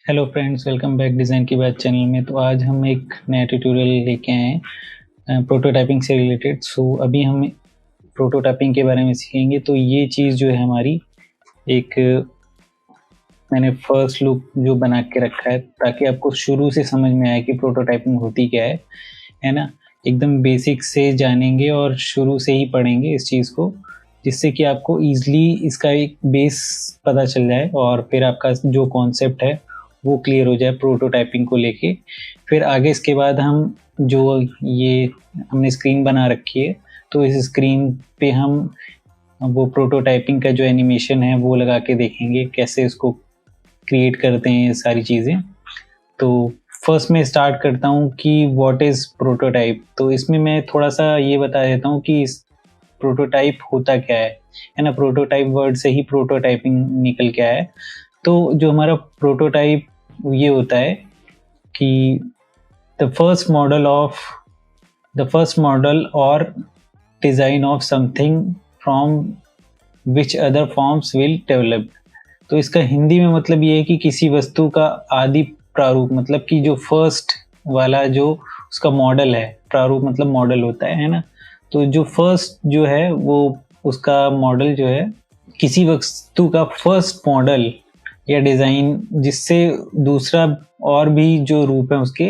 Hello friends, welcome back design की बात channel में। तो आज हम एक नया ट्यूटोरियल लेके आए हैं प्रोटोटाइपिंग से रिलेटेड। सो अभी हम प्रोटोटाइपिंग के बारे में सीखेंगे। तो ये चीज़ जो है हमारी एक मैंने फर्स्ट लुक जो बना के रखा है ताकि आपको शुरू से समझ में आए कि प्रोटोटाइपिंग होती क्या है ना। एकदम बेसिक से जानेंगे और शुरू से ही पढ़ेंगे इस चीज़ को, जिससे कि आपको ईज़िली इसका एक बेस पता चल जाए और फिर आपका जो कॉन्सेप्ट है वो क्लियर हो जाए प्रोटोटाइपिंग को लेके। फिर आगे इसके बाद हम जो ये हमने स्क्रीन बना रखी है, तो इस स्क्रीन पे हम वो प्रोटोटाइपिंग का जो एनिमेशन है वो लगा के देखेंगे कैसे इसको क्रिएट करते हैं ये सारी चीज़ें। तो फर्स्ट मैं स्टार्ट करता हूँ कि व्हाट इज़ प्रोटोटाइप। तो इसमें मैं थोड़ा-सा ये बता देता हूँ कि इस प्रोटोटाइप होता क्या है ना? प्रोटोटाइप वर्ड से ही प्रोटोटाइपिंग निकल के आया है। तो जो हमारा प्रोटोटाइप ये होता है कि the first model of the first model और design of something from which other forms will develop. तो इसका हिंदी में मतलब ये है कि किसी वस्तु का आदि प्रारूप, मतलब कि जो फर्स्ट वाला जो उसका मॉडल है, प्रारूप मतलब मॉडल होता है ना? तो जो फर्स्ट जो है वो उसका मॉडल जो है किसी वस्तु का फर्स्ट मॉडल या डिज़ाइन, जिससे दूसरा और भी जो रूप है उसके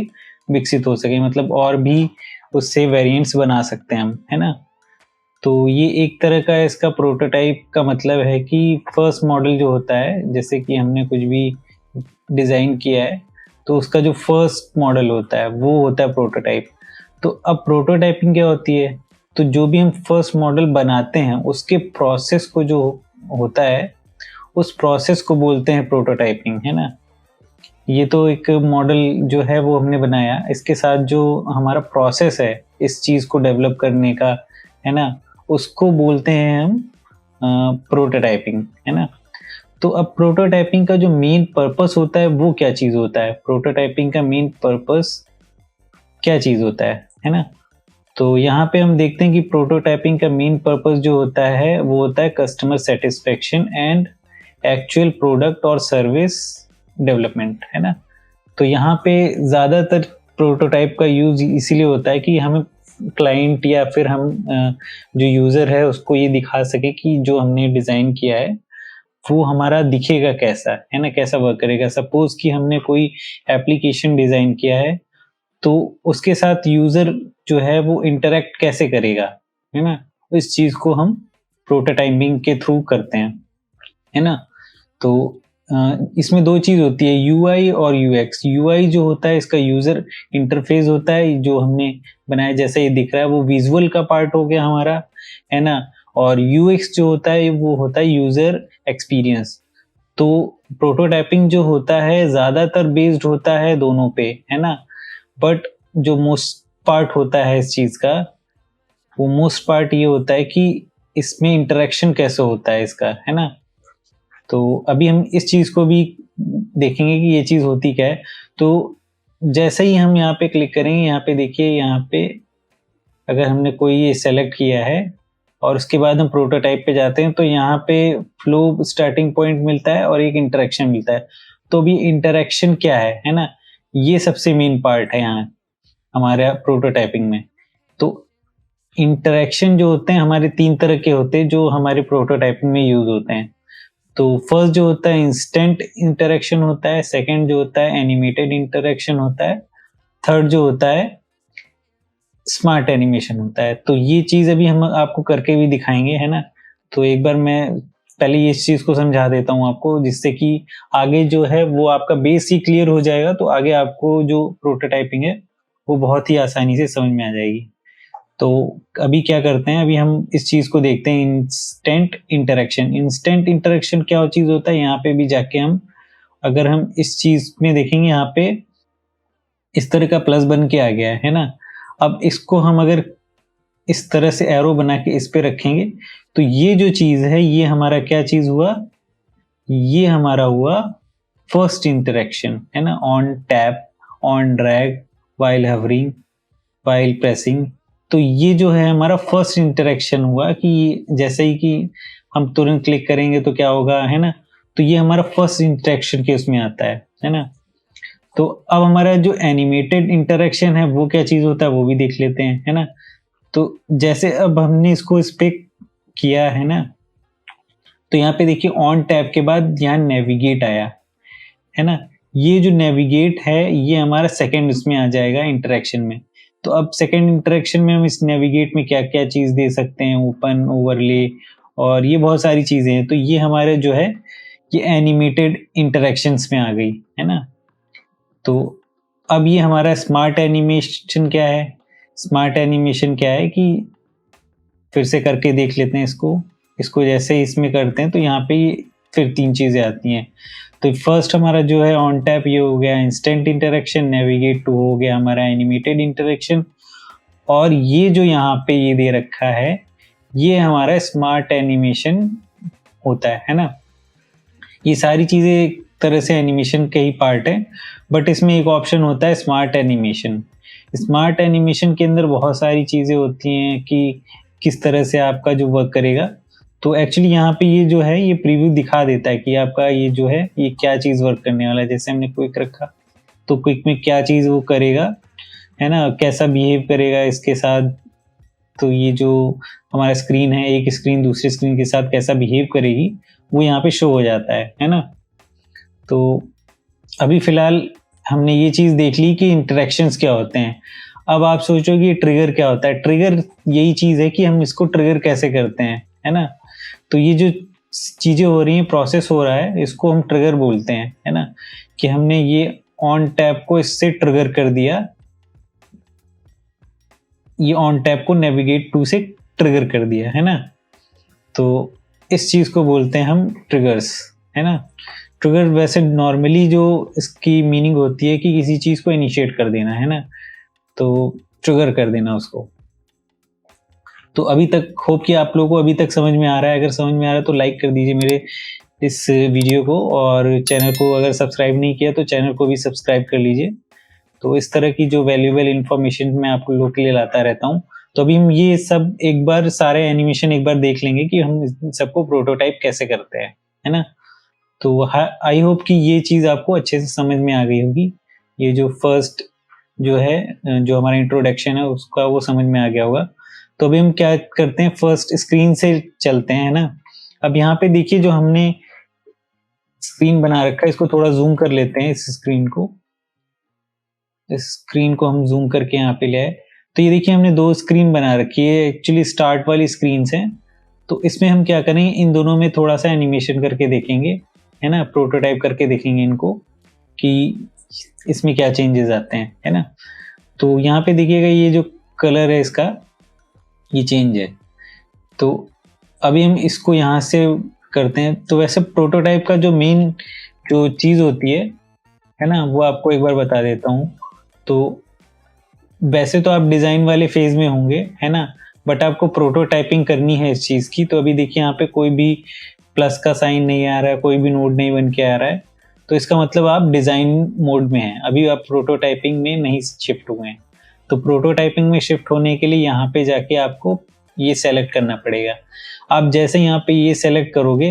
विकसित हो सके, मतलब और भी उससे वेरिएंट्स बना सकते हैं हम, है ना? तो ये एक तरह का इसका प्रोटोटाइप का मतलब है कि फर्स्ट मॉडल जो होता है, जैसे कि हमने कुछ भी डिज़ाइन किया है, तो उसका जो फर्स्ट मॉडल होता है वो होता है प्रोटोटाइप। तो अब प्रोटोटाइपिंग क्या होती है? तो जो भी हम फर्स्ट मॉडल बनाते हैं उसके प्रोसेस को जो होता है, उस प्रोसेस को बोलते हैं प्रोटोटाइपिंग, है ना? ये तो एक मॉडल जो है वो हमने बनाया, इसके साथ जो हमारा प्रोसेस है इस चीज़ को डेवलप करने का, है ना? उसको बोलते हैं हम प्रोटोटाइपिंग, है ना? तो अब प्रोटोटाइपिंग का जो मेन पर्पस होता है वो क्या चीज़ होता है? प्रोटोटाइपिंग का मेन पर्पस क्या चीज़ होता है ना? तो यहाँ पे हम देखते हैं कि प्रोटोटाइपिंग का मेन पर्पस जो होता है वो होता है customer satisfaction and actual product और सर्विस डेवलपमेंट, है ना? तो यहाँ पे ज़्यादातर प्रोटोटाइप का यूज़ इसीलिए होता है कि हमें क्लाइंट या फिर हम जो यूज़र है उसको ये दिखा सके कि जो हमने डिज़ाइन किया है वो हमारा दिखेगा कैसा, है ना? कैसा वर्क करेगा। सपोज़ कि हमने कोई एप्लीकेशन डिज़ाइन किया है, तो उसके साथ यूज़र जो है वो इंटरैक्ट कैसे करेगा, है ना? इस चीज़ को हम प्रोटोटाइपिंग के थ्रू करते हैं, है ना? तो इसमें 2 चीज़ होती है, यूआई और यूएक्स। यूआई जो होता है इसका यूज़र इंटरफ़ेस होता है, जो हमने बनाया जैसा ये दिख रहा है वो विज़ुअल का पार्ट हो गया हमारा, है ना? और यूएक्स जो होता है वो होता है यूज़र एक्सपीरियंस। तो प्रोटोटाइपिंग जो होता है ज़्यादातर बेस्ड होता है दोनों पे, है ना? बट जो मोस्ट पार्ट होता है इस चीज़ का, वो मोस्ट पार्ट ये होता है कि इसमें इंटरैक्शन कैसे होता है इसका, है ना? तो अभी हम इस चीज़ को भी देखेंगे कि ये चीज़ होती क्या है। तो जैसे ही हम यहाँ पे क्लिक करेंगे, यहाँ पे देखिए, यहाँ पे अगर हमने कोई ये सेलेक्ट किया है और उसके बाद हम प्रोटोटाइप पे जाते हैं, तो यहाँ पे फ्लो स्टार्टिंग पॉइंट मिलता है और एक इंटरैक्शन मिलता है। तो अभी इंटरैक्शन क्या है ना? ये सबसे मेन पार्ट है यहाँ हमारे प्रोटोटाइपिंग में। तो इंटरैक्शन जो होते हैं हमारे 3 तरह के होते हैं जो हमारे प्रोटोटाइपिंग में यूज़ होते हैं। तो फर्स्ट जो होता है इंस्टेंट इंटरैक्शन होता है, सेकंड जो होता है एनिमेटेड इंटरैक्शन होता है, थर्ड जो होता है स्मार्ट एनिमेशन होता है। तो ये चीज़ अभी हम आपको करके भी दिखाएँगे, है ना? तो एक बार मैं पहले ये इस चीज़ को समझा देता हूँ आपको, जिससे कि आगे जो है वो आपका बेस ही क्लियर हो जाएगा, तो आगे आपको जो प्रोटोटाइपिंग है वो बहुत ही आसानी से समझ में आ जाएगी। तो अभी क्या करते हैं, अभी हम इस चीज़ को देखते हैं इंस्टेंट इंटरैक्शन। इंस्टेंट इंटरैक्शन क्या चीज़ होता है, यहाँ पे भी जाके हम अगर हम इस चीज़ में देखेंगे, यहाँ पे इस तरह का प्लस बन के आ गया है ना? अब इसको हम अगर इस तरह से एरो बना के इस पे रखेंगे, तो ये जो चीज़ है ये हमारा क्या चीज़ हुआ? ये हमारा हुआ फर्स्ट इंटरैक्शन, है ना? On tap, on drag, while hovering, while pressing. तो ये जो है हमारा फर्स्ट इंटरैक्शन हुआ कि जैसे ही कि हम तुरंत क्लिक करेंगे तो क्या होगा, है ना? तो ये हमारा फर्स्ट इंटरैक्शन के उसमें आता है ना? तो अब हमारा जो एनिमेटेड इंटरेक्शन है वो क्या चीज़ होता है वो भी देख लेते हैं, है ना? तो जैसे अब हमने इसको इस पे किया है ना, तो यहाँ पे देखिए ऑन टैब के बाद यहाँ नेविगेट आया, है ना? ये जो नेविगेट है ये हमारा सेकंड इसमें आ जाएगा इंटरेक्शन में। तो अब सेकंड इंटरेक्शन में हम इस नेविगेट में क्या-क्या चीज़ दे सकते हैं, ओपन, ओवरले और ये बहुत सारी चीज़ें हैं। तो ये हमारे जो है ये एनिमेटेड इंटरेक्शंस में आ गई, है ना? तो अब ये हमारा स्मार्ट एनिमेशन क्या है? स्मार्ट एनिमेशन क्या है कि फिर से करके देख लेते हैं इसको। इसको जैसे इसमें करते हैं तो यहाँ पे ये फिर 3 चीज़ें आती हैं। तो फर्स्ट हमारा जो है ऑन टैप ये हो गया इंस्टेंट इंटरेक्शन, नेविगेट टू हो गया हमारा एनिमेटेड इंटरेक्शन और ये जो यहाँ पे ये दे रखा है, ये हमारा स्मार्ट एनिमेशन होता है ना? ये सारी चीज़ें एक तरह से एनिमेशन के ही पार्ट है, बट इसमें एक ऑप्शन होता है स्मार्ट एनिमेशन। स्मार्ट एनिमेशन के अंदर बहुत सारी चीज़ें होती हैं कि किस तरह से आपका जो वर्क करेगा। तो एक्चुअली यहाँ पे ये जो है ये प्रीव्यू दिखा देता है कि आपका ये जो है ये क्या चीज़ वर्क करने वाला है। जैसे हमने क्विक रखा, तो क्विक में क्या चीज़ वो करेगा, है ना? कैसा बिहेव करेगा इसके साथ। तो ये जो हमारा स्क्रीन है, एक स्क्रीन दूसरी स्क्रीन के साथ कैसा बिहेव करेगी, वो यहाँ पे शो हो जाता है ना? तो अभी फ़िलहाल हमने ये चीज़ देख ली कि इंटरैक्शंस क्या होते हैं। अब आप सोचोगे ये ट्रिगर क्या होता है? ट्रिगर यही चीज़ है कि हम इसको ट्रिगर कैसे करते हैं, है ना? तो ये जो चीज़ें हो रही हैं, प्रोसेस हो रहा है, इसको हम ट्रिगर बोलते हैं, है ना? कि हमने ये ऑन टैब को इससे ट्रिगर कर दिया। ये ऑन टैब को नेविगेट टू से ट्रिगर कर दिया, है ना? तो इस चीज़ को बोलते हैं हम ट्रिगर्स, है ना? ट्रिगर वैसे नॉर्मली जो इसकी मीनिंग होती है कि किसी चीज़ को इनिशिएट कर देना, है ना? तो ट्रिगर कर देना उसको। तो अभी तक होप कि आप लोगों को अभी तक समझ में आ रहा है। अगर समझ में आ रहा है तो लाइक कर दीजिए मेरे इस वीडियो को और चैनल को अगर सब्सक्राइब नहीं किया तो चैनल को भी सब्सक्राइब कर लीजिए। तो इस तरह की जो वैल्यूएबल इन्फॉर्मेशन मैं आप लोगों के लिए लाता रहता हूँ। तो अभी हम ये सब एक बार सारे एनिमेशन एक बार देख लेंगे कि हम इन सबको प्रोटोटाइप कैसे करते हैं, है ना? तो आई होप कि ये चीज़ आपको अच्छे से समझ में आ गई होगी। ये जो फर्स्ट जो है जो हमारा इंट्रोडक्शन है उसका वो समझ में आ गया होगा। तो अभी हम क्या करते हैं, फर्स्ट स्क्रीन से चलते हैं, है ना? अब यहाँ पे देखिए जो हमने स्क्रीन बना रखा है इसको थोड़ा ज़ूम कर लेते हैं इस स्क्रीन को। इस स्क्रीन को हम ज़ूम करके यहाँ पे ले आए। तो ये देखिए हमने 2 स्क्रीन बना रखी है, एक्चुअली स्टार्ट वाली स्क्रीन्स हैं। तो इसमें हम क्या करेंगे, इन दोनों में थोड़ा-सा एनिमेशन करके देखेंगे, है ना? प्रोटोटाइप करके देखेंगे इनको कि इसमें क्या चेंजेस आते हैं, है ना? तो यहाँ पे देखिएगा ये जो कलर है इसका, ये चेंज है। तो अभी हम इसको यहाँ से करते हैं। तो वैसे प्रोटोटाइप का जो मेन जो चीज़ होती है ना? वो आपको एक बार बता देता हूँ। तो वैसे तो आप डिज़ाइन वाले फ़ेज़ में होंगे, है ना? बट आपको प्रोटोटाइपिंग करनी है इस चीज़ की। तो अभी देखिए यहाँ पे कोई भी प्लस का साइन नहीं आ रहा है, कोई भी नोड नहीं बन के आ रहा है। तो इसका मतलब आप डिज़ाइन मोड में हैं, अभी आप प्रोटोटाइपिंग में नहीं शिफ्ट हुए हैं। तो प्रोटोटाइपिंग में शिफ्ट होने के लिए यहाँ पे जाके आपको ये सेलेक्ट करना पड़ेगा। आप जैसे यहाँ पे ये सेलेक्ट करोगे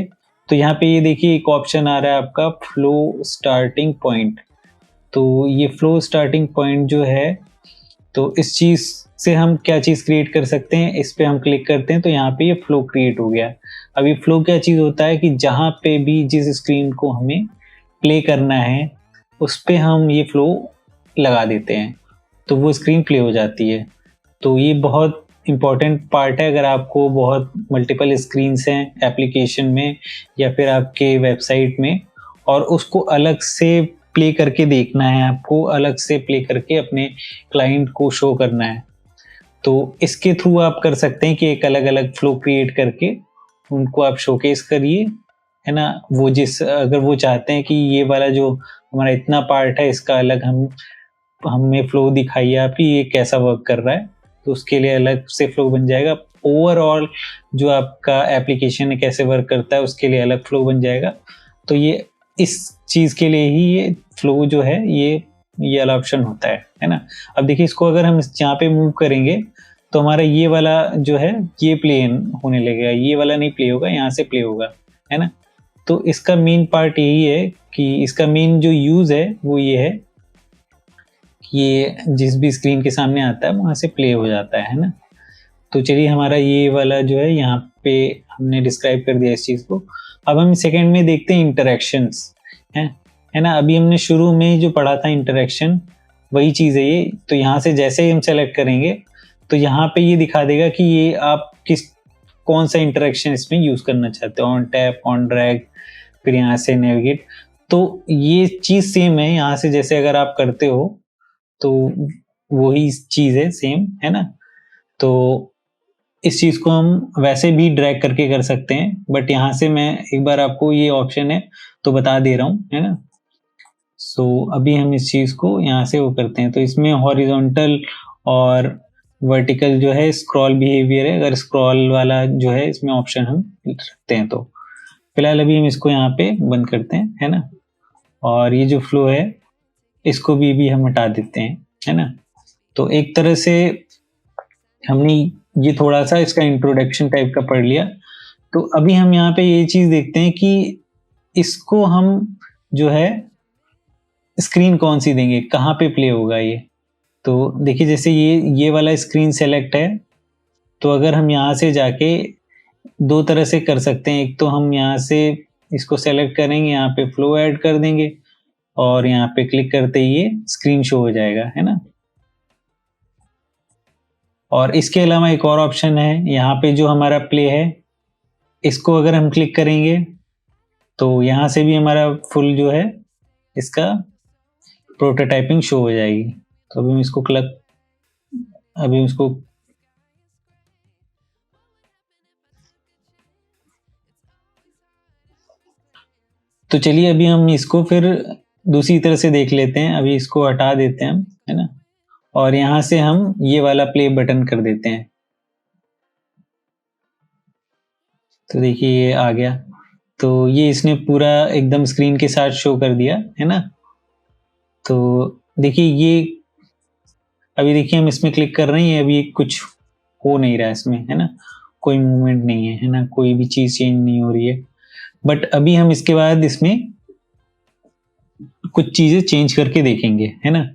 तो यहाँ पे ये देखिए एक ऑप्शन आ रहा है आपका फ्लो स्टार्टिंग पॉइंट। तो ये फ्लो स्टार्टिंग पॉइंट जो है, तो इस चीज़ से हम क्या चीज़ क्रिएट कर सकते हैं, इस पे हम क्लिक करते हैं तो यहाँ पे ये फ्लो क्रिएट हो गया। अब ये फ्लो क्या चीज़ होता है कि जहाँ पे भी जिस स्क्रीन को हमें प्ले करना है उस पे हम ये फ्लो लगा देते हैं तो वो स्क्रीन प्ले हो जाती है। तो ये बहुत इम्पॉर्टेंट पार्ट है अगर आपको बहुत मल्टीपल स्क्रीन्स हैं एप्लीकेशन में या फिर आपके वेबसाइट में और उसको अलग से प्ले करके देखना है, आपको अलग से प्ले करके अपने क्लाइंट को शो करना है। तो इसके थ्रू आप कर सकते हैं कि एक अलग-अलग फ्लो क्रिएट करके उनको आप शोकेस करिए, है ना? वो अगर वो चाहते हैं कि ये वाला जो हमारा इतना पार्ट है इसका अलग हमें फ्लो दिखाइए आप कि ये कैसा वर्क कर रहा है, तो उसके लिए अलग से फ्लो बन जाएगा। ओवरऑल जो आपका एप्लीकेशन है कैसे वर्क करता है उसके लिए अलग फ्लो बन जाएगा। तो ये इस चीज़ के लिए ही ये फ्लो जो है ये वाला ऑप्शन होता है ना? अब देखिए इसको अगर हम यहाँ पे मूव करेंगे तो हमारा ये वाला जो है ये प्ले होने लगेगा, ये वाला नहीं प्ले होगा, यहाँ से प्ले होगा, है ना? तो इसका मेन पार्ट यही है कि इसका मेन जो यूज़ है वो ये है ये जिस भी स्क्रीन के सामने आता है वहाँ से प्ले हो जाता है ना। तो चलिए हमारा ये वाला जो है यहाँ पे हमने डिस्क्राइब कर दिया इस चीज़ को। अब हम सेकंड में देखते हैं इंटरेक्शंस, है ना। अभी हमने शुरू में जो पढ़ा था इंटरेक्शन, वही चीज़ है ये। तो यहाँ से जैसे ही हम सेलेक्ट करेंगे तो यहाँ पे ये दिखा देगा कि ये आप कौन सा इंटरेक्शन इसमें यूज़ करना चाहते हो, ऑन टैप, ऑन ड्रैग, फिर यहाँ से नेविगेट। तो ये चीज़ सेम है, यहाँ से जैसे अगर आप करते हो तो वही चीज़ है, सेम है ना। तो इस चीज़ को हम वैसे भी ड्रैग करके कर सकते हैं, बट यहाँ से मैं एक बार आपको ये ऑप्शन है तो बता दे रहा हूँ, है ना। सो अभी हम इस चीज़ को यहाँ से वो करते हैं। तो इसमें हॉरिजॉन्टल और वर्टिकल जो है स्क्रॉल बिहेवियर है। अगर स्क्रॉल वाला जो है इसमें ऑप्शन हम रखते हैं तो फिलहाल अभी हम इसको यहाँ पे बंद करते हैं, है ना। और ये जो फ्लो है इसको भी हम हटा देते हैं, है ना। तो एक तरह से हमने ये थोड़ा सा इसका इंट्रोडक्शन टाइप का पढ़ लिया। तो अभी हम यहाँ पे ये चीज़ देखते हैं कि इसको हम जो है स्क्रीन कौन सी देंगे, कहाँ पे प्ले होगा ये। तो देखिए जैसे ये वाला स्क्रीन सेलेक्ट है, तो अगर हम यहाँ से जाके दो तरह से कर सकते हैं। एक तो हम यहाँ से इसको सेलेक्ट करेंगे, यहाँ पे फ्लो ऐड कर देंगे और यहाँ पे क्लिक करते ही ये स्क्रीन शो हो जाएगा, है ना। और इसके अलावा एक और ऑप्शन है, यहाँ पे जो हमारा प्ले है इसको अगर हम क्लिक करेंगे तो यहाँ से भी हमारा फुल जो है इसका प्रोटोटाइपिंग शो हो जाएगी। तो अभी हम इसको तो चलिए अभी हम इसको फिर दूसरी तरह से देख लेते हैं। अभी इसको हटा देते हैं हम, है ना। और यहाँ से हम ये वाला प्ले बटन कर देते हैं। तो देखिए ये आ गया। तो ये इसने पूरा एकदम स्क्रीन के साथ शो कर दिया, है ना। तो देखिए ये अभी देखिए हम इसमें क्लिक कर रहे हैं, अभी कुछ हो नहीं रहा है इसमें, है ना। कोई मूवमेंट नहीं है ना, कोई भी चीज़ चेंज नहीं हो रही है। बट अभी हम इसके बाद इसमें कुछ चीज़ें चेंज करके देखेंगे, है ना।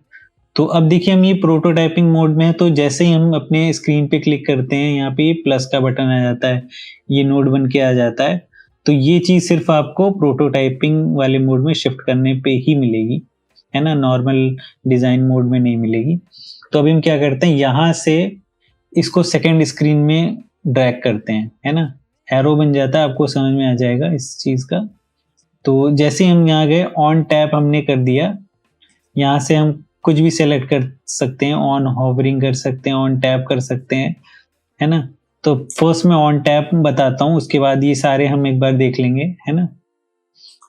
तो अब देखिए हम ये प्रोटोटाइपिंग मोड में है। तो जैसे ही हम अपने स्क्रीन पे क्लिक करते हैं, यहाँ पे प्लस का बटन आ जाता है, ये नोड बन के आ जाता है। तो ये चीज़ सिर्फ आपको प्रोटोटाइपिंग वाले मोड में शिफ्ट करने पे ही मिलेगी, है ना, नॉर्मल डिज़ाइन मोड में नहीं मिलेगी। तो अभी हम क्या करते हैं, यहाँ से इसको सेकेंड स्क्रीन में ड्रैग करते हैं, है ना। एरो बन जाता है, आपको समझ में आ जाएगा इस चीज़ का। तो जैसे हम यहाँ गए, ऑन टैप हमने कर दिया, यहाँ से हम कुछ भी सेलेक्ट कर सकते हैं, ऑन होवरिंग कर सकते हैं, ऑन टैप कर सकते हैं, है ना। तो फर्स्ट मैं ऑन टैप बताता हूँ, उसके बाद ये सारे हम एक बार देख लेंगे, है ना।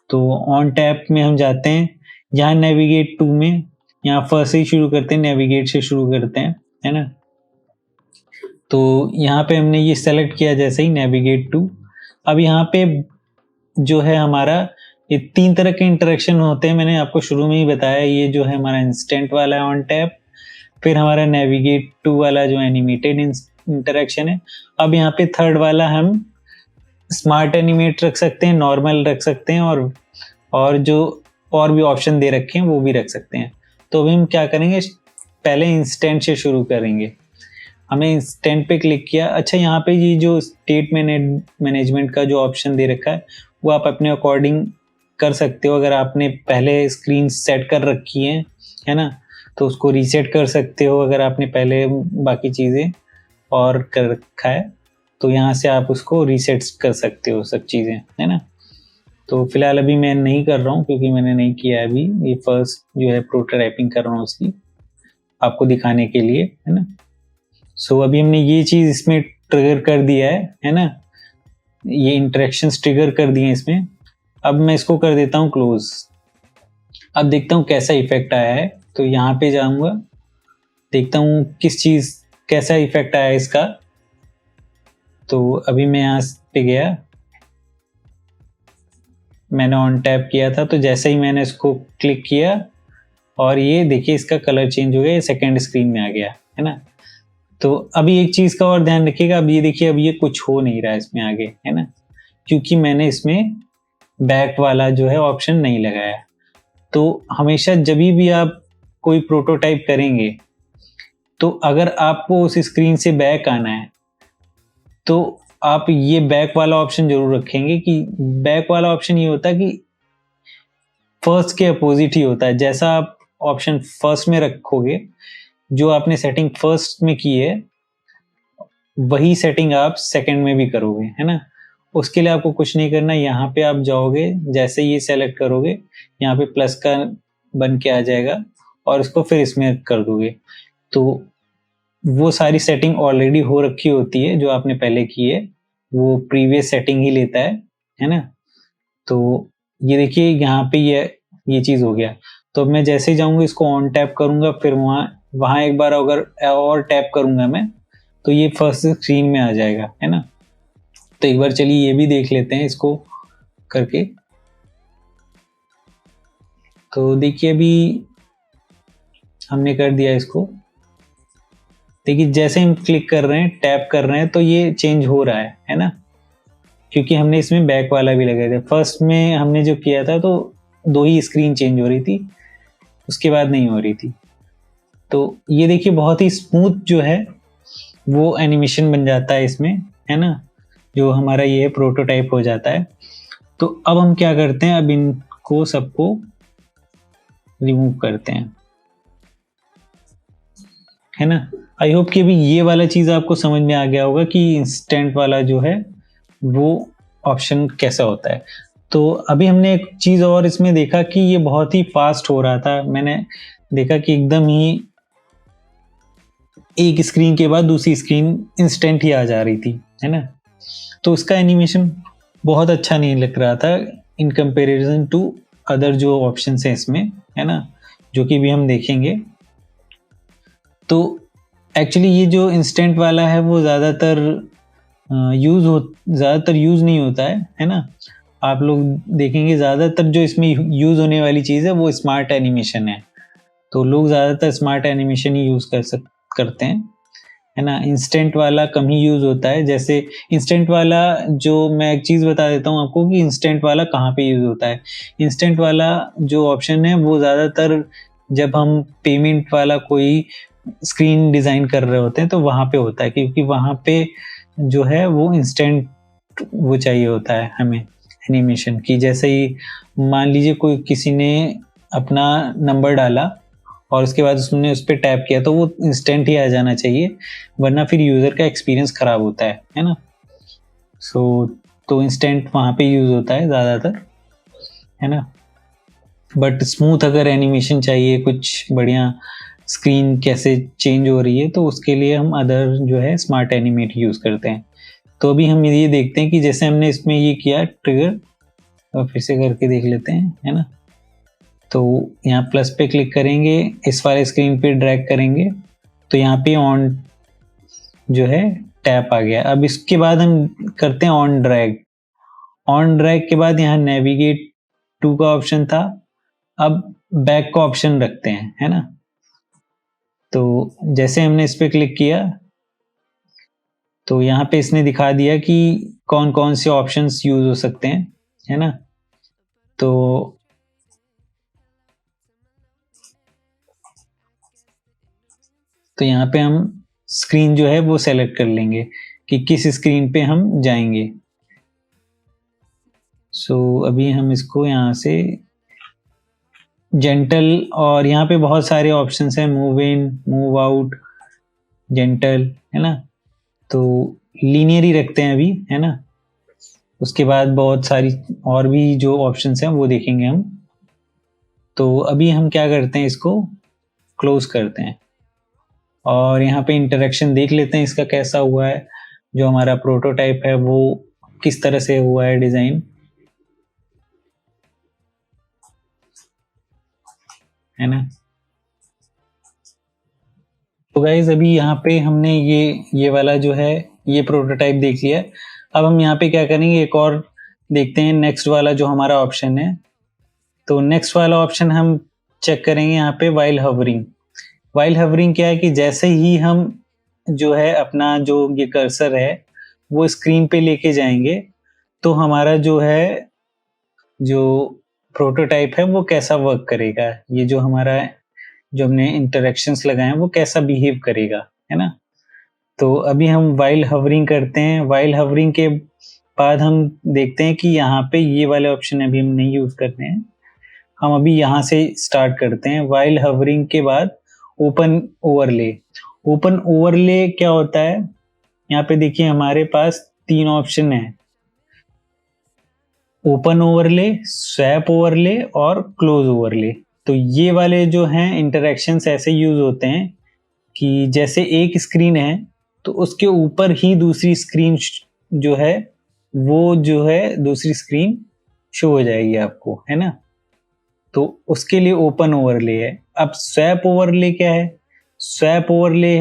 तो ऑन टैप में हम जाते हैं, यहाँ नेविगेट टू में, यहाँ फर्स्ट से ही शुरू करते हैं, नेविगेट से शुरू करते हैं, है ना। तो यहाँ पे हमने ये सेलेक्ट किया जैसे ही, नेविगेट टू। अब यहाँ पे जो है हमारा ये तीन तरह के इंटरेक्शन होते हैं, मैंने आपको शुरू में ही बताया। ये जो है हमारा इंस्टेंट वाला है ऑन टैप, फिर हमारा नेविगेट टू वाला जो एनिमेटेड इंटरेक्शन है। अब यहाँ पे थर्ड वाला हम स्मार्ट एनिमेट रख सकते हैं, नॉर्मल रख सकते हैं, और जो और भी ऑप्शन दे रखे हैं वो भी रख सकते हैं। तो अभी हम क्या करेंगे, पहले इंस्टेंट से शुरू करेंगे। हमने इंस्टेंट पे क्लिक किया। अच्छा, यहाँ पे ये जो स्टेट मैनेजमेंट का जो ऑप्शन दे रखा है वो आप अपने अकॉर्डिंग कर सकते हो। अगर आपने पहले स्क्रीन सेट कर रखी है ना, तो उसको रीसेट कर सकते हो। अगर आपने पहले बाकी चीज़ें और कर रखा है तो यहाँ से आप उसको रीसेट कर सकते हो सब चीज़ें, है ना। तो फिलहाल अभी मैं नहीं कर रहा हूँ क्योंकि मैंने नहीं किया है अभी। ये फर्स्ट जो है प्रोटोटाइपिंग कर रहा हूँ उसकी, आपको दिखाने के लिए, है ना। सो अभी हमने ये चीज़ इसमें ट्रिगर कर दिया है ना, ये इंटरेक्शंस ट्रिगर कर दिए इसमें। अब मैं इसको कर देता हूँ क्लोज। अब देखता हूँ कैसा इफेक्ट आया है। तो यहाँ पे जाऊँगा, देखता हूँ कैसा इफेक्ट आया है इसका। तो अभी मैं यहाँ पे गया, मैंने ऑन टैप किया था, तो जैसे ही मैंने इसको क्लिक किया और ये देखिए इसका कलर चेंज हो गया, ये सेकेंड स्क्रीन में आ गया, है ना। तो अभी एक चीज़ का और ध्यान रखिएगा, अब ये देखिए, अब ये कुछ हो नहीं रहा है इसमें आगे, है ना, क्योंकि मैंने इसमें बैक वाला जो है ऑप्शन नहीं लगाया। तो हमेशा जब भी आप कोई प्रोटोटाइप करेंगे तो अगर आपको उस स्क्रीन से बैक आना है तो आप ये बैक वाला ऑप्शन जरूर रखेंगे कि बैक वाला ऑप्शन ये होता है कि फर्स्ट के अपोजिट ही होता है। जैसा आप ऑप्शन फर्स्ट में रखोगे, जो आपने सेटिंग फर्स्ट में की है वही सेटिंग आप सेकंड में भी करोगे, है ना। उसके लिए आपको कुछ नहीं करना, यहाँ पे आप जाओगे, जैसे ये सेलेक्ट करोगे यहाँ पे प्लस का बन के आ जाएगा और इसको फिर इसमें कर दोगे तो वो सारी सेटिंग ऑलरेडी हो रखी होती है जो आपने पहले की है, वो प्रीवियस सेटिंग ही लेता है ना। तो ये देखिए यहाँ पे ये चीज हो गया। तो मैं जैसे ही जाऊंगा इसको ऑन टैप करूंगा, फिर वहां एक बार अगर और टैप करूंगा मैं तो ये फर्स्ट स्क्रीन में आ जाएगा, है ना। तो एक बार चलिए ये भी देख लेते हैं इसको करके। तो देखिए अभी हमने कर दिया इसको। देखिए जैसे हम क्लिक कर रहे हैं, टैप कर रहे हैं तो ये चेंज हो रहा है ना, क्योंकि हमने इसमें बैक वाला भी लगाया था। फर्स्ट में हमने जो किया था तो 2 ही स्क्रीन चेंज हो रही थी, उसके बाद नहीं हो रही थी। तो ये देखिए बहुत ही स्मूथ जो है वो एनिमेशन बन जाता है इसमें, है ना। जो हमारा ये प्रोटोटाइप हो जाता है। तो अब हम क्या करते हैं, अब इनको सबको रिमूव करते हैं, है ना। आई होप कि अभी ये वाला चीज आपको समझ में आ गया होगा कि इंस्टेंट वाला जो है वो ऑप्शन कैसा होता है। तो अभी हमने एक चीज और इसमें देखा कि ये बहुत ही फास्ट हो रहा था। मैंने देखा कि एकदम ही एक स्क्रीन के बाद दूसरी स्क्रीन इंस्टेंट ही आ जा रही थी, है ना। तो उसका एनिमेशन बहुत अच्छा नहीं लग रहा था इन कंपैरिजन टू अदर जो ऑप्शंस हैं इसमें, है ना, जो कि भी हम देखेंगे। तो एक्चुअली ये जो इंस्टेंट वाला है वो ज़्यादातर यूज़ नहीं होता है ना। आप लोग देखेंगे ज़्यादातर जो इसमें यूज़ होने वाली चीज़ है वो स्मार्ट एनिमेशन है। तो लोग ज़्यादातर स्मार्ट एनिमेशन ही यूज़ करते हैं, है ना। इंस्टेंट वाला कम ही यूज़ होता है। जैसे इंस्टेंट वाला, जो मैं एक चीज़ बता देता हूँ आपको कि इंस्टेंट वाला कहाँ पे यूज़ होता है। इंस्टेंट वाला जो ऑप्शन है वो ज़्यादातर जब हम पेमेंट वाला कोई स्क्रीन डिज़ाइन कर रहे होते हैं तो वहाँ पे होता है, क्योंकि वहाँ पे जो है वो इंस्टेंट वो चाहिए होता है हमें एनिमेशन की। जैसे ही मान लीजिए कोई किसी ने अपना नंबर डाला और उसके बाद उसने उस पर टैप किया तो वो इंस्टेंट ही आ जाना चाहिए, वरना फिर यूज़र का एक्सपीरियंस खराब होता है ना। तो इंस्टेंट वहाँ पे यूज़ होता है ज़्यादातर, है ना। बट स्मूथ अगर एनिमेशन चाहिए, कुछ बढ़िया स्क्रीन कैसे चेंज हो रही है, तो उसके लिए हम अदर जो है स्मार्ट एनिमेट यूज़ करते हैं। तो अभी हम ये देखते हैं कि जैसे हमने इसमें ये किया ट्रिगर, और फिर से करके देख लेते हैं, है ना। तो यहाँ प्लस पे क्लिक करेंगे, इस वाले स्क्रीन पे ड्रैग करेंगे तो यहाँ पे ऑन जो है टैप आ गया। अब इसके बाद हम करते हैं ऑन ड्रैग। ऑन ड्रैग के बाद यहाँ नेविगेट टू का ऑप्शन था, अब बैक का ऑप्शन रखते हैं, है ना। तो जैसे हमने इस पे क्लिक किया तो यहाँ पे इसने दिखा दिया कि कौन कौन से ऑप्शंस यूज हो सकते हैं, है ना। तो यहाँ पे हम स्क्रीन जो है वो सेलेक्ट कर लेंगे कि किस स्क्रीन पे हम जाएंगे। अभी हम इसको यहाँ से जेंटल, और यहाँ पे बहुत सारे ऑप्शंस हैं, move in, move out, gentle, है ना। तो लीनियर ही रखते हैं अभी, है ना। उसके बाद बहुत सारी और भी जो ऑप्शंस हैं वो देखेंगे हम। तो अभी हम क्या करते हैं, इसको क्लोज करते हैं और यहाँ पे इंटरेक्शन देख लेते हैं इसका कैसा हुआ है। जो हमारा प्रोटोटाइप है वो किस तरह से हुआ है डिजाइन, है ना। तो गाइज अभी यहाँ पे हमने ये वाला जो है ये प्रोटोटाइप देख लिया। अब हम यहाँ पे क्या करेंगे, एक और देखते हैं नेक्स्ट वाला जो हमारा ऑप्शन है। तो नेक्स्ट वाला ऑप्शन हम चेक करेंगे यहाँ पे वाइल हवरिंग। वाइल हवरिंग क्या है कि जैसे ही हम जो है अपना जो ये कर्सर है वो स्क्रीन पे लेके जाएंगे तो हमारा जो है जो प्रोटोटाइप है वो कैसा वर्क करेगा। ये जो हमारा जो हमने इंटरेक्शंस लगाए हैं वो कैसा बिहेव करेगा, है ना। तो अभी हम वाइल हवरिंग करते हैं। वाइल हवरिंग के बाद हम देखते हैं कि यहाँ पे ये वाले ऑप्शन अभी हम नहीं यूज करते हैं, हम अभी यहाँ से स्टार्ट करते हैं। वाइल हवरिंग के बाद ओपन ओवरले। ओपन ओवरले क्या होता है, यहाँ पे देखिए हमारे पास 3 ऑप्शन है, ओपन ओवरले, स्वैप ओवरले और क्लोज ओवरले। तो ये वाले जो हैं इंटरेक्शंस ऐसे यूज होते हैं कि जैसे एक स्क्रीन है तो उसके ऊपर ही दूसरी स्क्रीन जो है वो जो है दूसरी स्क्रीन शो हो जाएगी आपको, है ना। तो उसके लिए ओपन ओवरले है। अब स्वैप ओवरले क्या है, स्वैप ओवरले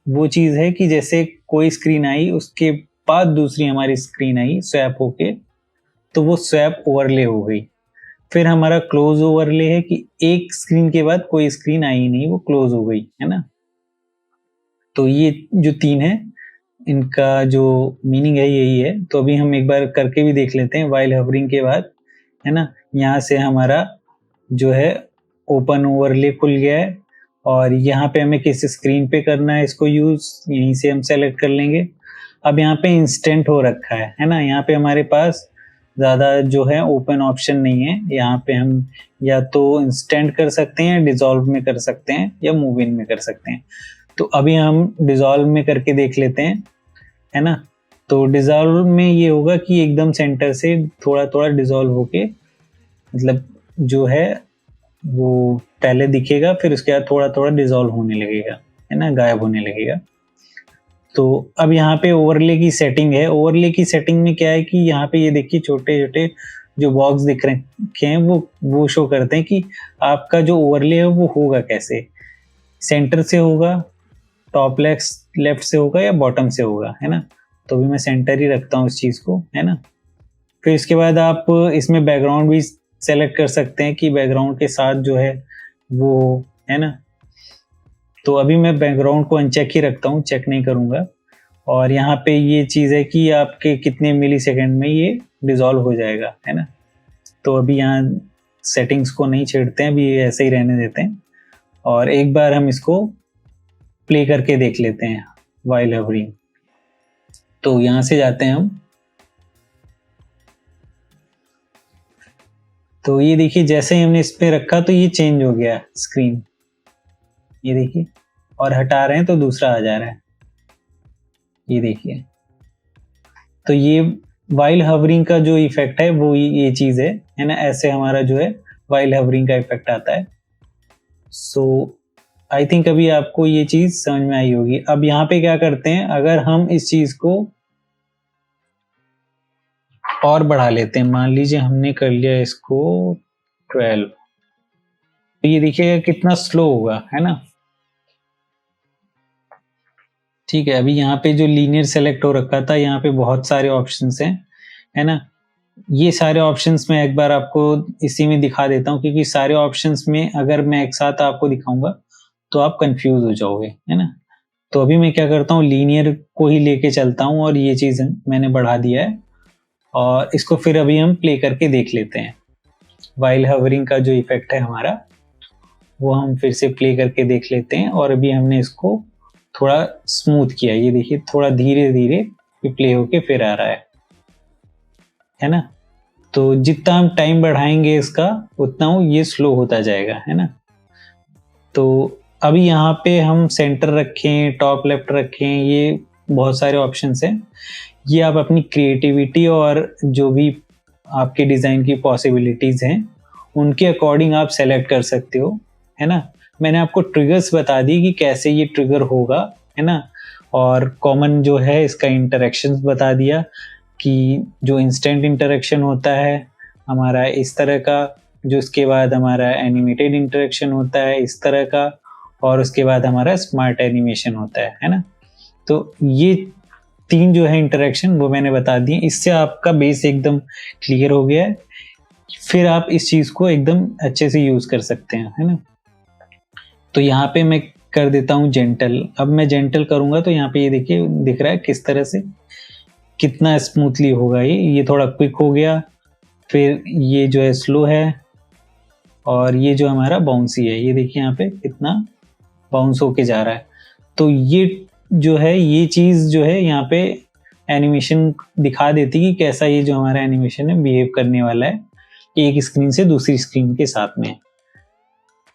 वो चीज है कि जैसे कोई स्क्रीन आई उसके बाद दूसरी हमारी स्क्रीन आई स्वैप होके, तो वो स्वैप ओवरले हो गई। फिर हमारा क्लोज ओवरले है कि एक स्क्रीन के बाद कोई स्क्रीन आई नहीं, वो क्लोज हो गई, है ना। तो ये जो 3 है इनका जो मीनिंग है यही है। तो अभी हम एक बार करके भी देख लेते हैं वाइल हवरिंग के बाद, है ना। यहाँ से हमारा जो है ओपन ओवरले खुल गया है और यहाँ पे हमें किस स्क्रीन पे करना है इसको यूज, यहीं से हम सेलेक्ट कर लेंगे। अब यहाँ पे इंस्टेंट हो रखा है ना। यहाँ पे हमारे पास ज़्यादा जो है ओपन ऑप्शन नहीं है। यहाँ पे हम या तो इंस्टेंट कर सकते हैं, डिसॉल्व में कर सकते हैं या मूव इन में कर सकते हैं। तो अभी हम डिसॉल्व में करके देख लेते हैं, है ना। तो डिसॉल्व में ये होगा कि एकदम सेंटर से थोड़ा थोड़ा डिसॉल्व होके, मतलब जो है वो पहले दिखेगा फिर उसके बाद थोड़ा थोड़ा डिसॉल्व होने लगेगा, है ना, गायब होने लगेगा। तो अब यहाँ पे ओवरले की सेटिंग है। ओवरले की सेटिंग में क्या है कि यहाँ पे ये देखिए छोटे छोटे जो बॉक्स दिख रहे हैं वो शो करते हैं कि आपका जो ओवरले है वो होगा कैसे, सेंटर से होगा, टॉप लेफ्ट से होगा या बॉटम से होगा, है ना। तो अभी मैं सेंटर ही रखता हूँ इस चीज को, है ना। फिर इसके बाद आप इसमें बैकग्राउंड भी सेलेक्ट कर सकते हैं कि बैकग्राउंड के साथ जो है वो, है ना। तो अभी मैं बैकग्राउंड को अनचेक ही रखता हूँ, चेक नहीं करूंगा। और यहाँ पे ये चीज है कि आपके कितने मिली सेकेंड में ये डिसॉल्व हो जाएगा, है ना। तो अभी यहाँ सेटिंग्स को नहीं छेड़ते हैं, अभी ऐसे ही रहने देते हैं और एक बार हम इसको प्ले करके देख लेते हैं वाइल हवरिंग। तो यहाँ से जाते हैं हम, तो ये देखिए जैसे ही हमने इस पे रखा तो ये चेंज हो गया स्क्रीन, ये देखिए, और हटा रहे हैं तो दूसरा आ जा रहा है, ये देखिए। तो ये वाइल हवरिंग का जो इफेक्ट है वो ये चीज है ना। ऐसे हमारा जो है वाइल हवरिंग का इफेक्ट आता है। सो आई थिंक अभी आपको ये चीज समझ में आई होगी। अब यहाँ पे क्या करते हैं, अगर हम इस चीज को और बढ़ा लेते हैं, मान लीजिए हमने कर लिया इसको 12, तो ये देखिएगा कितना स्लो होगा, है ना। ठीक है, अभी यहाँ पे जो लीनियर सेलेक्ट हो रखा था, यहाँ पे बहुत सारे ऑप्शंस हैं, है ना। ये सारे ऑप्शंस मैं एक बार आपको इसी में दिखा देता हूँ, क्योंकि सारे ऑप्शंस में अगर मैं एक साथ आपको दिखाऊंगा तो आप कंफ्यूज हो जाओगे, है ना। तो अभी मैं क्या करता हूँ, लीनियर को ही लेके चलता हूँ और ये चीज मैंने बढ़ा दिया है और इसको फिर अभी हम प्ले करके देख लेते हैं। वाइल हवरिंग का जो इफेक्ट है हमारा वो हम फिर से प्ले करके देख लेते हैं। और अभी हमने इसको थोड़ा स्मूथ किया, ये देखिए थोड़ा धीरे धीरे प्ले होके फिर आ रहा है ना। तो जितना हम टाइम बढ़ाएंगे इसका उतना ये स्लो होता जाएगा, है ना। तो अभी यहाँ पे हम सेंटर रखें, टॉप लेफ्ट रखें, ये बहुत सारे ऑप्शंस हैं। ये आप अपनी क्रिएटिविटी और जो भी आपके डिजाइन की पॉसिबिलिटीज हैं उनके अकॉर्डिंग आप सेलेक्ट कर सकते हो, है ना। मैंने आपको ट्रिगर्स बता दी कि कैसे ये ट्रिगर होगा, है ना। और कॉमन जो है इसका इंटरेक्शंस बता दिया कि जो इंस्टेंट इंटरेक्शन होता है हमारा इस तरह का, जो उसके बाद हमारा एनिमेटेड इंटरेक्शन होता है इस तरह का, और उसके बाद हमारा स्मार्ट एनिमेशन होता है ना। तो ये 3 जो है इंटरेक्शन वो मैंने बता दिए। इससे आपका बेस एकदम क्लियर हो गया है, फिर आप इस चीज को एकदम अच्छे से यूज कर सकते हैं, है ना। तो यहाँ पे मैं कर देता हूँ जेंटल। अब मैं जेंटल करूंगा तो यहाँ पे ये देखिए दिख रहा है किस तरह से कितना स्मूथली होगा। ये थोड़ा क्विक हो गया, फिर ये जो है स्लो है, और ये जो हमारा बाउंसी है, ये देखिए यहाँ पे कितना बाउंस होके जा रहा है। तो ये जो है, ये चीज़ जो है यहाँ पे एनिमेशन दिखा देती कि कैसा ये जो हमारा एनिमेशन है बिहेव करने वाला है एक स्क्रीन से दूसरी स्क्रीन के साथ में।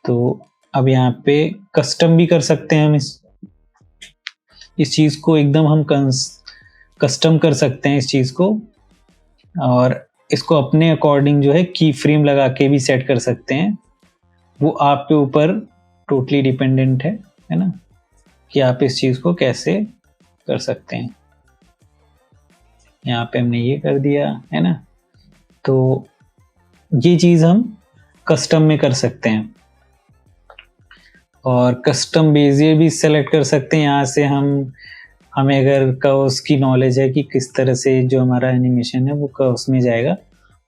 तो अब यहाँ पे कस्टम भी कर सकते हैं हम इस चीज़ को, एकदम हम कस्टम कर सकते हैं इस चीज़ को, और इसको अपने अकॉर्डिंग जो है की फ्रेम लगा के भी सेट कर सकते हैं। वो आपके ऊपर टोटली डिपेंडेंट है ना, कि आप इस चीज़ को कैसे कर सकते हैं। यहाँ पे हमने ये कर दिया है ना। तो ये चीज़ हम कस्टम में कर सकते हैं, और कस्टम बेजियर भी सेलेक्ट कर सकते हैं। यहाँ से हमें अगर कर्व्स की नॉलेज है कि किस तरह से जो हमारा एनिमेशन है वो कर्व्स में जाएगा,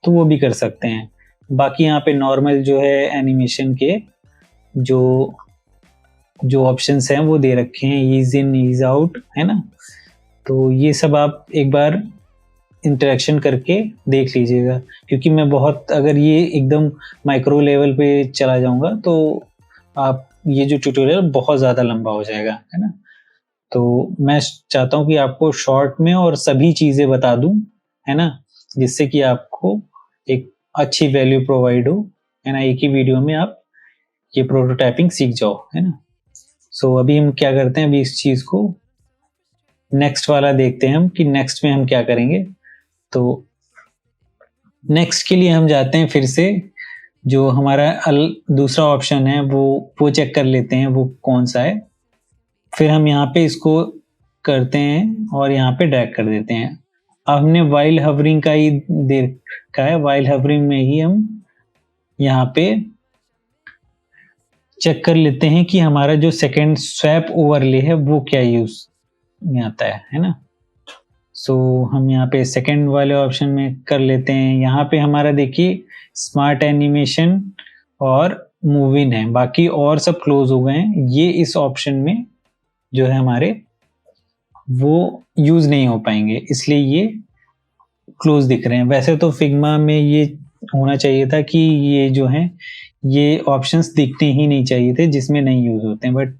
तो वो भी कर सकते हैं। बाकी यहाँ पे नॉर्मल जो है एनिमेशन के जो ऑप्शंस हैं वो दे रखे हैं, ईज इन ईज आउट है ना। तो ये सब आप एक बार इंटरेक्शन करके देख लीजिएगा, क्योंकि मैं बहुत अगर ये एकदम माइक्रो लेवल पे चला जाऊंगा तो आप ये जो ट्यूटोरियल बहुत ज़्यादा लंबा हो जाएगा है ना। तो मैं चाहता हूँ कि आपको शॉर्ट में और सभी चीज़ें बता दूं है ना, जिससे कि आपको एक अच्छी वैल्यू प्रोवाइड हो है ना, एक ही वीडियो में आप ये प्रोटोटाइपिंग सीख जाओ है ना। सो अभी हम क्या करते हैं, अभी इस चीज़ को नेक्स्ट वाला देखते हैं हम कि नेक्स्ट में हम क्या करेंगे। तो नेक्स्ट के लिए हम जाते हैं, फिर से जो हमारा दूसरा ऑप्शन है वो चेक कर लेते हैं वो कौन सा है। फिर हम यहाँ पे इसको करते हैं और यहाँ पे ड्रैग कर देते हैं। अब हमने वाइल हवरिंग का ही देखा है, वाइल हवरिंग में ही हम यहाँ पे चेक कर लेते हैं कि हमारा जो सेकेंड स्वैप ओवरले है वो क्या यूज में आता है ना। सो हम यहाँ पे सेकेंड वाले ऑप्शन में कर लेते हैं। यहाँ पे हमारा देखिए स्मार्ट एनिमेशन और मूव इन है, बाकी और सब क्लोज हो गए हैं। ये इस ऑप्शन में जो है हमारे वो यूज नहीं हो पाएंगे, इसलिए ये क्लोज दिख रहे हैं। वैसे तो फिग्मा में ये होना चाहिए था कि ये जो है ये ऑप्शंस दिखने ही नहीं चाहिए थे जिसमें नहीं यूज होते हैं, बट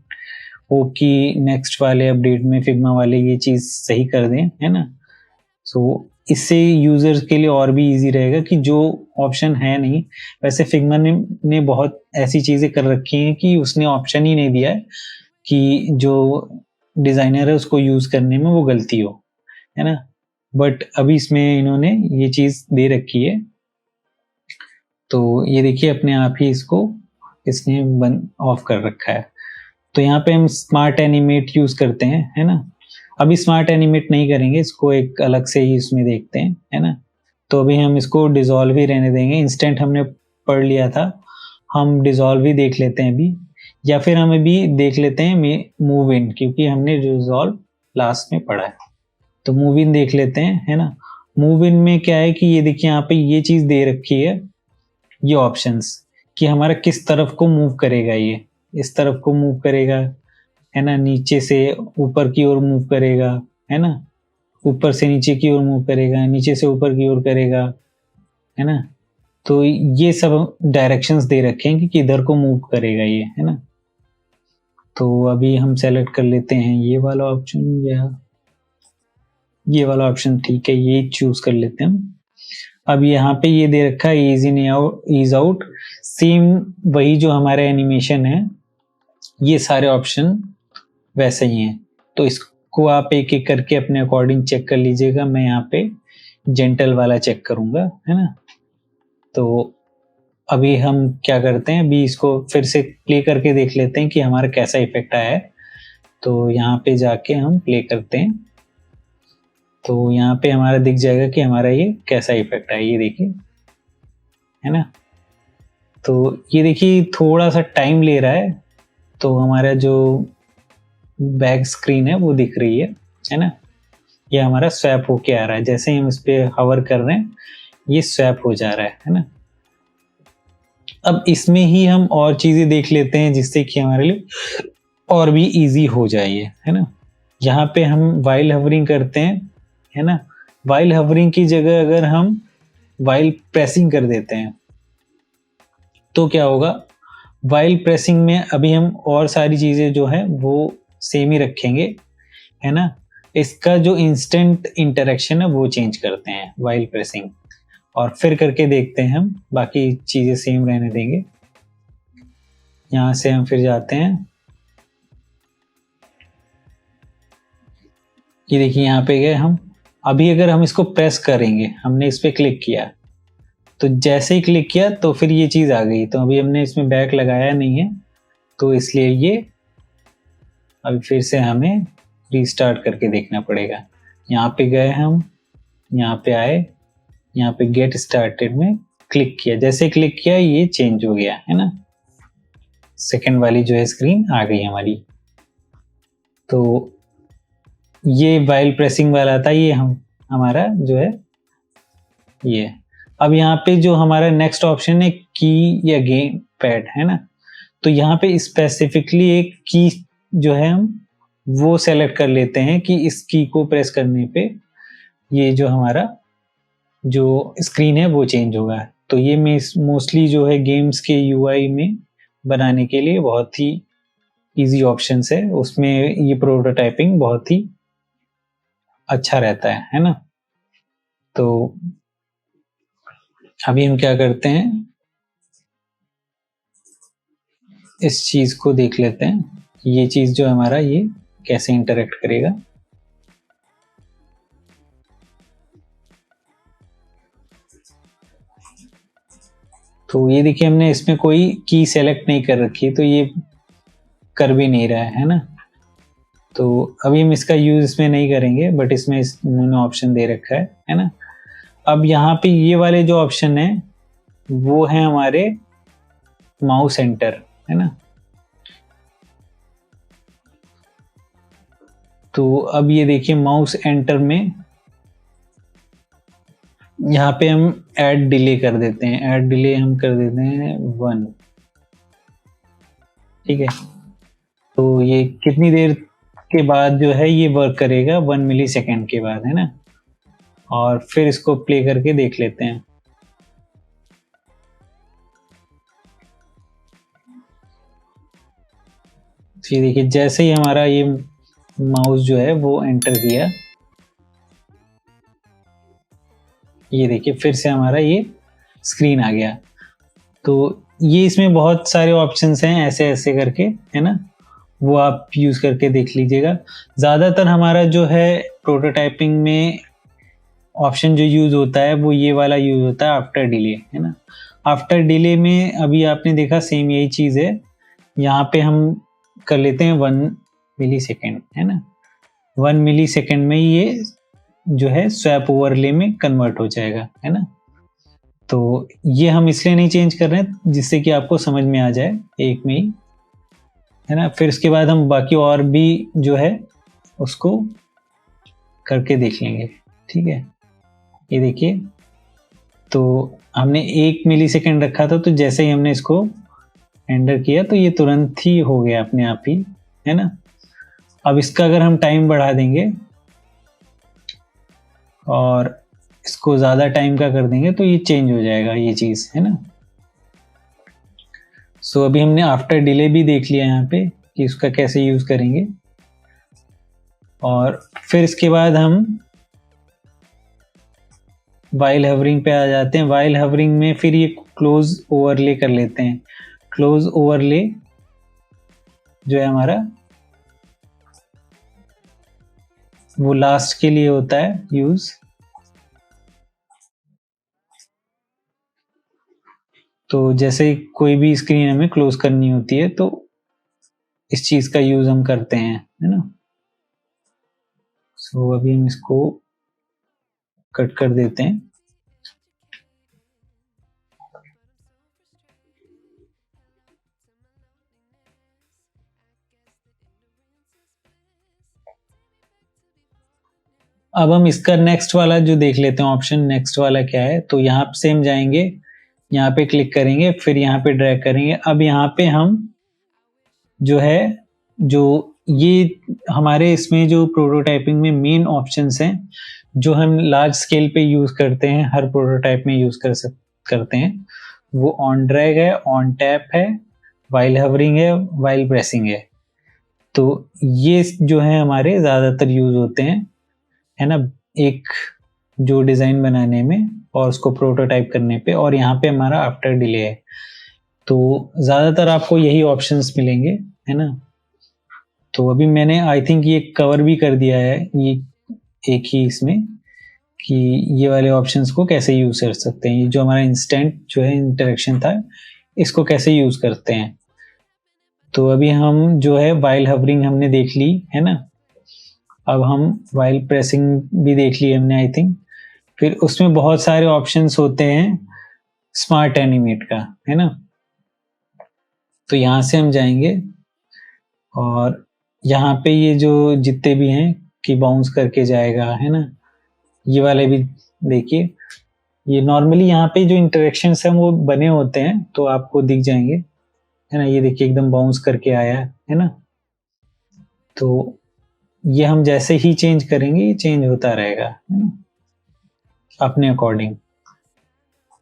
वो कि नेक्स्ट वाले अपडेट में फिग्मा वाले ये चीज़ सही कर दें है ना। सो इससे यूजर्स के लिए और भी इजी रहेगा कि जो ऑप्शन है नहीं, वैसे फिग्मा ने बहुत ऐसी चीज़ें कर रखी हैं कि उसने ऑप्शन ही नहीं दिया है कि जो डिज़ाइनर है उसको यूज़ करने में वो गलती हो है ना। बट अभी इसमें इन्होंने ये चीज़ दे रखी है, तो ये देखिए अपने आप ही इसने बंद ऑफ कर रखा है। तो यहाँ पे हम स्मार्ट एनिमेट यूज करते हैं है ना। अभी स्मार्ट एनिमेट नहीं करेंगे, इसको एक अलग से ही इसमें देखते हैं है ना। तो अभी हम इसको डिसॉल्व ही रहने देंगे। इंस्टेंट हमने पढ़ लिया था, हम डिसॉल्व ही देख लेते हैं अभी, या फिर हम अभी देख लेते हैं मूव इन, क्योंकि हमने डिसॉल्व लास्ट में पढ़ा है। तो मूव इन देख लेते हैं है ना। मूव इन में क्या है कि ये देखिए यहाँ पे ये चीज दे रखी है, ये ऑप्शंस कि हमारा किस तरफ को मूव करेगा। ये इस तरफ को मूव करेगा है ना, नीचे से ऊपर की ओर मूव करेगा है ना, ऊपर से नीचे की ओर मूव करेगा, नीचे से ऊपर की ओर करेगा है ना। तो ये सब डायरेक्शंस दे रखे हैं कि किधर को मूव करेगा ये है ना। तो अभी हम सेलेक्ट कर लेते हैं ये वाला ऑप्शन, या ये वाला ऑप्शन ठीक है, ये चूज कर लेते हैं हम। अब यहाँ पे ये दे रखा है ease in ease out, same वही जो हमारा एनिमेशन है, ये सारे ऑप्शन वैसे ही हैं। तो इसको आप एक एक करके अपने अकॉर्डिंग चेक कर लीजिएगा। मैं यहाँ पे जेंटल वाला चेक करूंगा है ना। तो अभी हम क्या करते हैं, अभी इसको फिर से प्ले करके देख लेते हैं कि हमारा कैसा इफेक्ट आया है। तो यहाँ पे जाके हम प्ले करते हैं, तो यहाँ पे हमारा दिख जाएगा कि हमारा ये कैसा इफेक्ट है, ये देखिए है ना। तो ये देखिए थोड़ा सा टाइम ले रहा है, तो हमारा जो बैक स्क्रीन है वो दिख रही है ना। ये हमारा स्वैप होके आ रहा है, जैसे ही हम इस पे हवर कर रहे हैं ये स्वैप हो जा रहा है ना। अब इसमें ही हम और चीजें देख लेते हैं जिससे कि हमारे लिए और भी इजी हो जाए है ना। यहाँ पे हम वाइल हवरिंग करते हैं है ना। वाइल हवरिंग की जगह अगर हम वाइल प्रेसिंग कर देते हैं तो क्या होगा, वाइल प्रेसिंग में अभी हम और सारी चीज़ें जो है वो सेम ही रखेंगे, है ना। इसका जो इंस्टेंट इंटरेक्शन है वो चेंज करते हैं वाइल प्रेसिंग, और फिर करके देखते हैं हम, बाकी चीज़ें सेम रहने देंगे। यहाँ से हम फिर जाते हैं, ये देखिए यहाँ पे गए हम। अभी अगर हम इसको प्रेस करेंगे, हमने इस पर क्लिक किया, तो जैसे ही क्लिक किया तो फिर ये चीज़ आ गई। तो अभी हमने इसमें बैक लगाया नहीं है, तो इसलिए ये अभी फिर से हमें रीस्टार्ट करके देखना पड़ेगा। यहाँ पे गए हम, यहाँ पे आए, यहाँ पे गेट स्टार्टेड में क्लिक किया, जैसे क्लिक किया ये चेंज हो गया, है ना। सेकंड वाली जो है स्क्रीन आ गई हमारी। तो ये वाइल प्रेसिंग वाला था, ये हमारा जो है ये। अब यहाँ पे जो हमारा नेक्स्ट ऑप्शन है की या गेम पैड, है ना। तो यहाँ पे स्पेसिफिकली एक की जो है हम वो सेलेक्ट कर लेते हैं कि इस की को प्रेस करने पे ये जो हमारा जो स्क्रीन है वो चेंज होगा। तो ये मोस्टली जो है गेम्स के यूआई में बनाने के लिए बहुत ही इजी ऑप्शंस है, उसमें ये प्रोटोटाइपिंग बहुत ही अच्छा रहता है ना। तो अभी हम क्या करते हैं, इस चीज को देख लेते हैं, ये चीज जो हमारा ये कैसे इंटरेक्ट करेगा। तो ये देखिए हमने इसमें कोई की सेलेक्ट नहीं कर रखी, तो ये कर भी नहीं रहा है ना। तो अभी हम इसका यूज इसमें नहीं करेंगे, बट इसमें इन्होंने ऑप्शन दे रखा है ना। अब यहाँ पे ये वाले जो ऑप्शन है वो है हमारे माउस एंटर, है ना। तो अब ये देखिए माउस एंटर में यहाँ पे हम ऐड डिले कर देते हैं, ऐड डिले हम कर देते हैं 1, ठीक है। तो ये कितनी देर के बाद जो है ये वर्क करेगा, 1 मिली सेकेंड के बाद, है ना। और फिर इसको प्ले करके देख लेते हैं। तो ये देखिए जैसे ही हमारा ये माउस जो है वो एंटर किया, ये देखिए फिर से हमारा ये स्क्रीन आ गया। तो ये इसमें बहुत सारे ऑप्शंस हैं ऐसे ऐसे करके, है ना, वो आप यूज करके देख लीजिएगा। ज़्यादातर हमारा जो है प्रोटोटाइपिंग में ऑप्शन जो यूज होता है वो ये वाला यूज होता है आफ्टर डिले, है ना। आफ्टर डिले में अभी आपने देखा सेम यही चीज़ है, यहाँ पे हम कर लेते हैं 1 मिली सेकेंड, है ना। 1 मिली सेकेंड में ये जो है स्वैप ओवरले में कन्वर्ट हो जाएगा, है ना। तो ये हम इसलिए नहीं चेंज कर रहे हैं जिससे कि आपको समझ में आ जाए एक में ही, है ना। फिर इसके बाद हम बाकी और भी जो है उसको करके देख लेंगे, ठीक है। ये देखिए तो हमने 1 मिली सेकेंड रखा था, तो जैसे ही हमने इसको एंटर किया तो ये तुरंत ही हो गया अपने आप ही, है ना। अब इसका अगर हम टाइम बढ़ा देंगे और इसको ज़्यादा टाइम का कर देंगे तो ये चेंज हो जाएगा ये चीज़, है ना। सो अभी हमने आफ्टर डिले भी देख लिया यहाँ पे कि इसका कैसे यूज़ करेंगे। और फिर इसके बाद हम वाइल हवरिंग पे आ जाते हैं। वाइल हवरिंग में फिर ये क्लोज ओवरले कर लेते हैं। क्लोज ओवरले जो है हमारा वो लास्ट के लिए होता है यूज। तो जैसे कोई भी स्क्रीन हमें क्लोज करनी होती है तो इस चीज का यूज हम करते हैं, है ना। सो अभी हम इसको कट कर देते हैं। अब हम इसका नेक्स्ट वाला जो देख लेते हैं ऑप्शन, नेक्स्ट वाला क्या है। तो यहाँ से हम जाएंगे, यहाँ पे क्लिक करेंगे, फिर यहाँ पे ड्रैग करेंगे। अब यहाँ पे हम जो है जो ये हमारे इसमें जो प्रोटोटाइपिंग में मेन ऑप्शंस हैं जो हम लार्ज स्केल पे यूज करते हैं, हर प्रोटोटाइप में यूज करते हैं, वो ऑन ड्रैग है, ऑन टैप है, वाइल हवरिंग है, वाइल प्रेसिंग है। तो ये जो है हमारे ज़्यादातर यूज़ होते हैं, है ना, एक जो डिज़ाइन बनाने में और उसको प्रोटोटाइप करने पे, और यहाँ पे हमारा आफ्टर डिले है। तो ज़्यादातर आपको यही ऑप्शंस मिलेंगे, है ना। तो अभी मैंने आई थिंक ये कवर भी कर दिया है ये एक ही इसमें, कि ये वाले ऑप्शंस को कैसे यूज़ कर सकते हैं। ये जो हमारा इंस्टेंट जो है इंटरेक्शन था, इसको कैसे यूज़ करते हैं। तो अभी हम जो है वाइल हवरिंग हमने देख ली, है ना। अब हम वाइल प्रेसिंग भी देख ली हमने आई थिंक। फिर उसमें बहुत सारे ऑप्शंस होते हैं स्मार्ट एनिमेट का, है ना। तो यहाँ से हम जाएंगे और यहाँ पे ये जो जितने भी हैं कि बाउंस करके जाएगा, है ना, ये वाले भी देखिए। ये नॉर्मली यहाँ पे जो इंटरेक्शंस हैं वो बने होते हैं तो आपको दिख जाएंगे, है ना। ये देखिए एकदम बाउंस करके आया है ना। तो ये हम जैसे ही चेंज करेंगे ये चेंज होता रहेगा, है ना, अपने अकॉर्डिंग।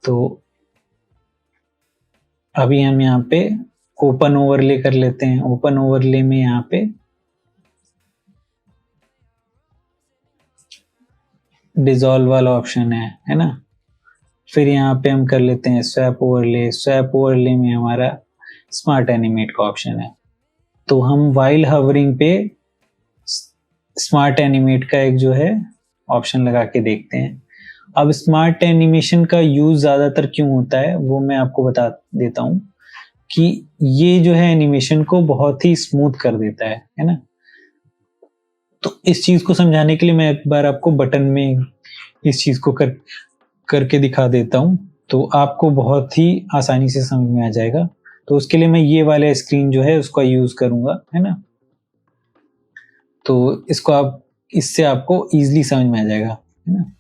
तो अभी हम यहाँ पे ओपन ओवरले कर लेते हैं। ओपन ओवरले में यहाँ पे डिसॉल्व वाला ऑप्शन है ना। फिर यहाँ पे हम कर लेते हैं स्वैप ओवरले। स्वैप ओवरले में हमारा स्मार्ट एनिमेट का ऑप्शन है। तो हम वाइल हवरिंग पे स्मार्ट एनिमेट का एक जो है ऑप्शन लगा के देखते हैं। अब स्मार्ट एनिमेशन का यूज ज्यादातर क्यों होता है वो मैं आपको बता देता हूँ, कि ये जो है एनिमेशन को बहुत ही स्मूथ कर देता है ना। तो इस चीज को समझाने के लिए मैं एक बार आपको बटन में इस चीज को करके दिखा देता हूँ, तो आपको बहुत ही आसानी से समझ में आ जाएगा। तो उसके लिए मैं ये वाला स्क्रीन जो है उसका यूज करूंगा, है ना। तो इसको आप इससे आपको इजीली समझ में आ जाएगा, है ना।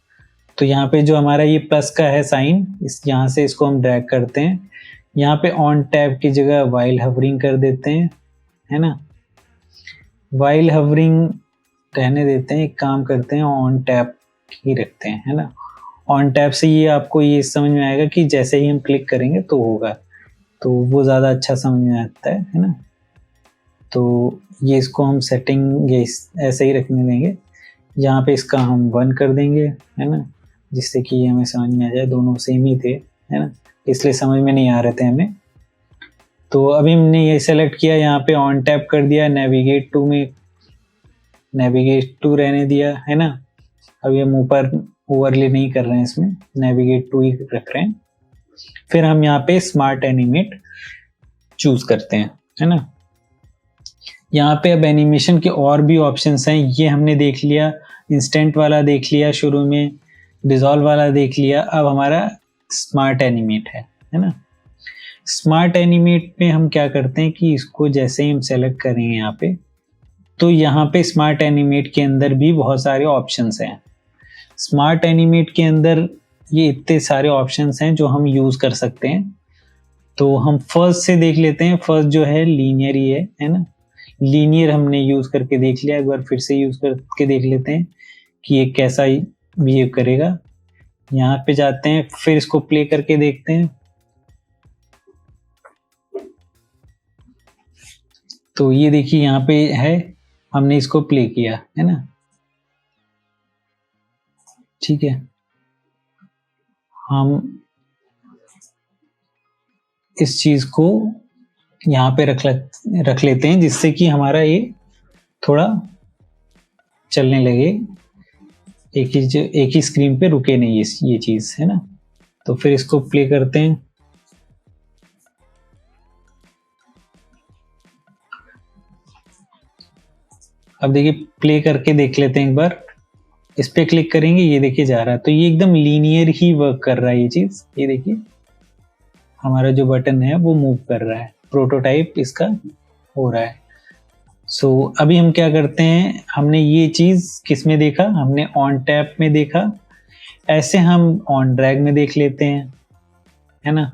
तो यहाँ पे जो हमारा ये प्लस का है साइन, इस यहाँ से इसको हम ड्रैग करते हैं। यहाँ पे ऑन टैब की जगह वाइल हवरिंग कर देते हैं, है ना। वाइल हवरिंग रहने देते हैं, एक काम करते हैं ऑन टैब ही रखते हैं, है ना। ऑन टैब से ये आपको ये समझ में आएगा कि जैसे ही हम क्लिक करेंगे तो होगा, तो वो ज़्यादा अच्छा समझ में आता है ना। तो ये इसको हम सेटिंग ये ऐसे ही रखने देंगे। यहाँ पे इसका हम 1 कर देंगे, है ना, जिससे कि ये हमें समझ में आ जाए। दोनों सेम ही थे, है ना, इसलिए समझ में नहीं आ रहे थे हमें। तो अभी हमने ये सेलेक्ट किया, यहाँ पे ऑन टैप कर दिया, नेविगेट टू में नेविगेट टू रहने दिया, है ना। अभी हम ऊपर ओवरले नहीं कर रहे हैं, इसमें नेविगेट टू ही रख रहे हैं। फिर हम यहाँ पे स्मार्ट एनिमेट चूज करते हैं, है ना। यहाँ पे अब एनिमेशन के और भी ऑप्शंस हैं। ये हमने देख लिया, इंस्टेंट वाला देख लिया शुरू में, डिसॉल्व वाला देख लिया। अब हमारा स्मार्ट एनिमेट है ना। स्मार्ट एनिमेट में हम क्या करते हैं कि इसको जैसे ही हम सेलेक्ट करेंगे यहाँ पे, तो यहाँ पे स्मार्ट एनिमेट के अंदर भी बहुत सारे ऑप्शंस हैं। स्मार्ट एनिमेट के अंदर ये इतने सारे ऑप्शंस हैं जो हम यूज कर सकते हैं। तो हम फर्स्ट से देख लेते हैं। फर्स्ट जो है लीनियर ही है ना। लीनियर हमने यूज करके देख लिया, एक बार फिर से यूज करके देख लेते हैं कि ये कैसा बिहेव करेगा। यहाँ पे जाते हैं, फिर इसको प्ले करके देखते हैं। तो ये देखिए यहाँ पे है, हमने इसको प्ले किया, है ना। ठीक है, हम इस चीज को यहाँ पे रख लेते हैं, जिससे कि हमारा ये थोड़ा चलने लगे, एक ही स्क्रीन पे रुके नहीं ये चीज, है ना। तो फिर इसको प्ले करते हैं। अब देखिए प्ले करके देख लेते हैं एक बार। इस पे क्लिक करेंगे, ये देखिए जा रहा है। तो ये एकदम लीनियर ही वर्क कर रहा है ये चीज। ये देखिए हमारा जो बटन है वो मूव कर रहा है, प्रोटोटाइप इसका हो रहा है। सो अभी हम क्या करते हैं, हमने ये चीज किस में देखा, हमने ऑन टैप में देखा। ऐसे हम ऑन ड्रैग में देख लेते हैं, है ना।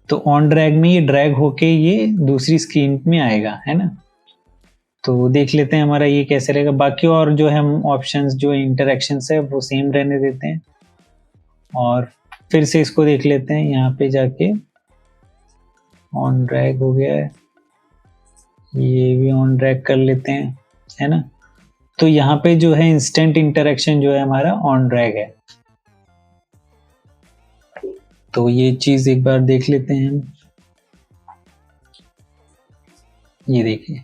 तो ऑन ड्रैग में ये ड्रैग होके ये दूसरी स्क्रीन में आएगा, है ना। तो देख लेते हैं हमारा ये कैसे रहेगा। बाकी और जो है हम ऑप्शंस जो इंटरेक्शंस है वो सेम रहने देते हैं। और फिर से इसको देख लेते हैं, यहाँ पे जाके ऑन ड्रैग हो गया है, ये भी ऑन ड्रैग कर लेते हैं, है ना। तो यहाँ पे जो है इंस्टेंट इंटरेक्शन जो है हमारा ऑन ड्रैग है। तो ये चीज एक बार देख लेते हैं हम। ये देखिए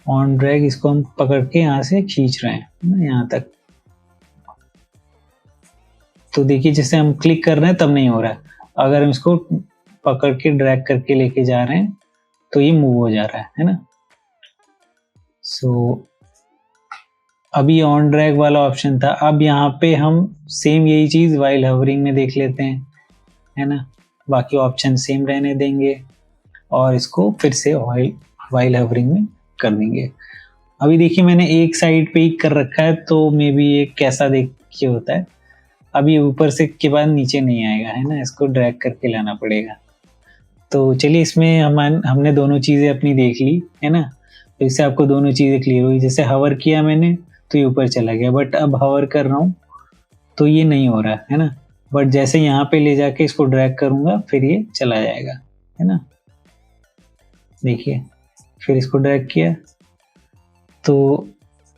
ऑन ड्रैग, इसको हम पकड़ के यहाँ से खींच रहे हैं ना यहाँ तक। तो देखिए जैसे हम क्लिक कर रहे हैं तब नहीं हो रहा है, अगर हम इसको पकड़ के ड्रैग करके लेके जा रहे हैं तो ये मूव हो जा रहा है ना। सो अभी ऑन ड्रैग वाला ऑप्शन था, अब यहाँ पे हम सेम यही चीज वाइल हवरिंग में देख लेते हैं, है ना। बाकी ऑप्शन सेम रहने देंगे और इसको फिर से वाइल हवरिंग में कर देंगे। अभी देखिए मैंने एक साइड पे ही कर रखा है, तो मे बी ये कैसा देखिए होता है। अभी ऊपर से के बाद नीचे नहीं आएगा, है ना, इसको ड्रैग करके लाना पड़ेगा। तो चलिए इसमें हमने दोनों चीज़ें अपनी देख ली, है ना। तो इससे आपको दोनों चीज़ें क्लियर हुई। जैसे हवर किया मैंने तो ये ऊपर चला गया, बट अब हवर कर रहा हूँ तो ये नहीं हो रहा है ना। बट जैसे यहाँ पे ले जाके इसको ड्रैग करूँगा फिर ये चला जाएगा, है ना। देखिए फिर इसको ड्रैग किया तो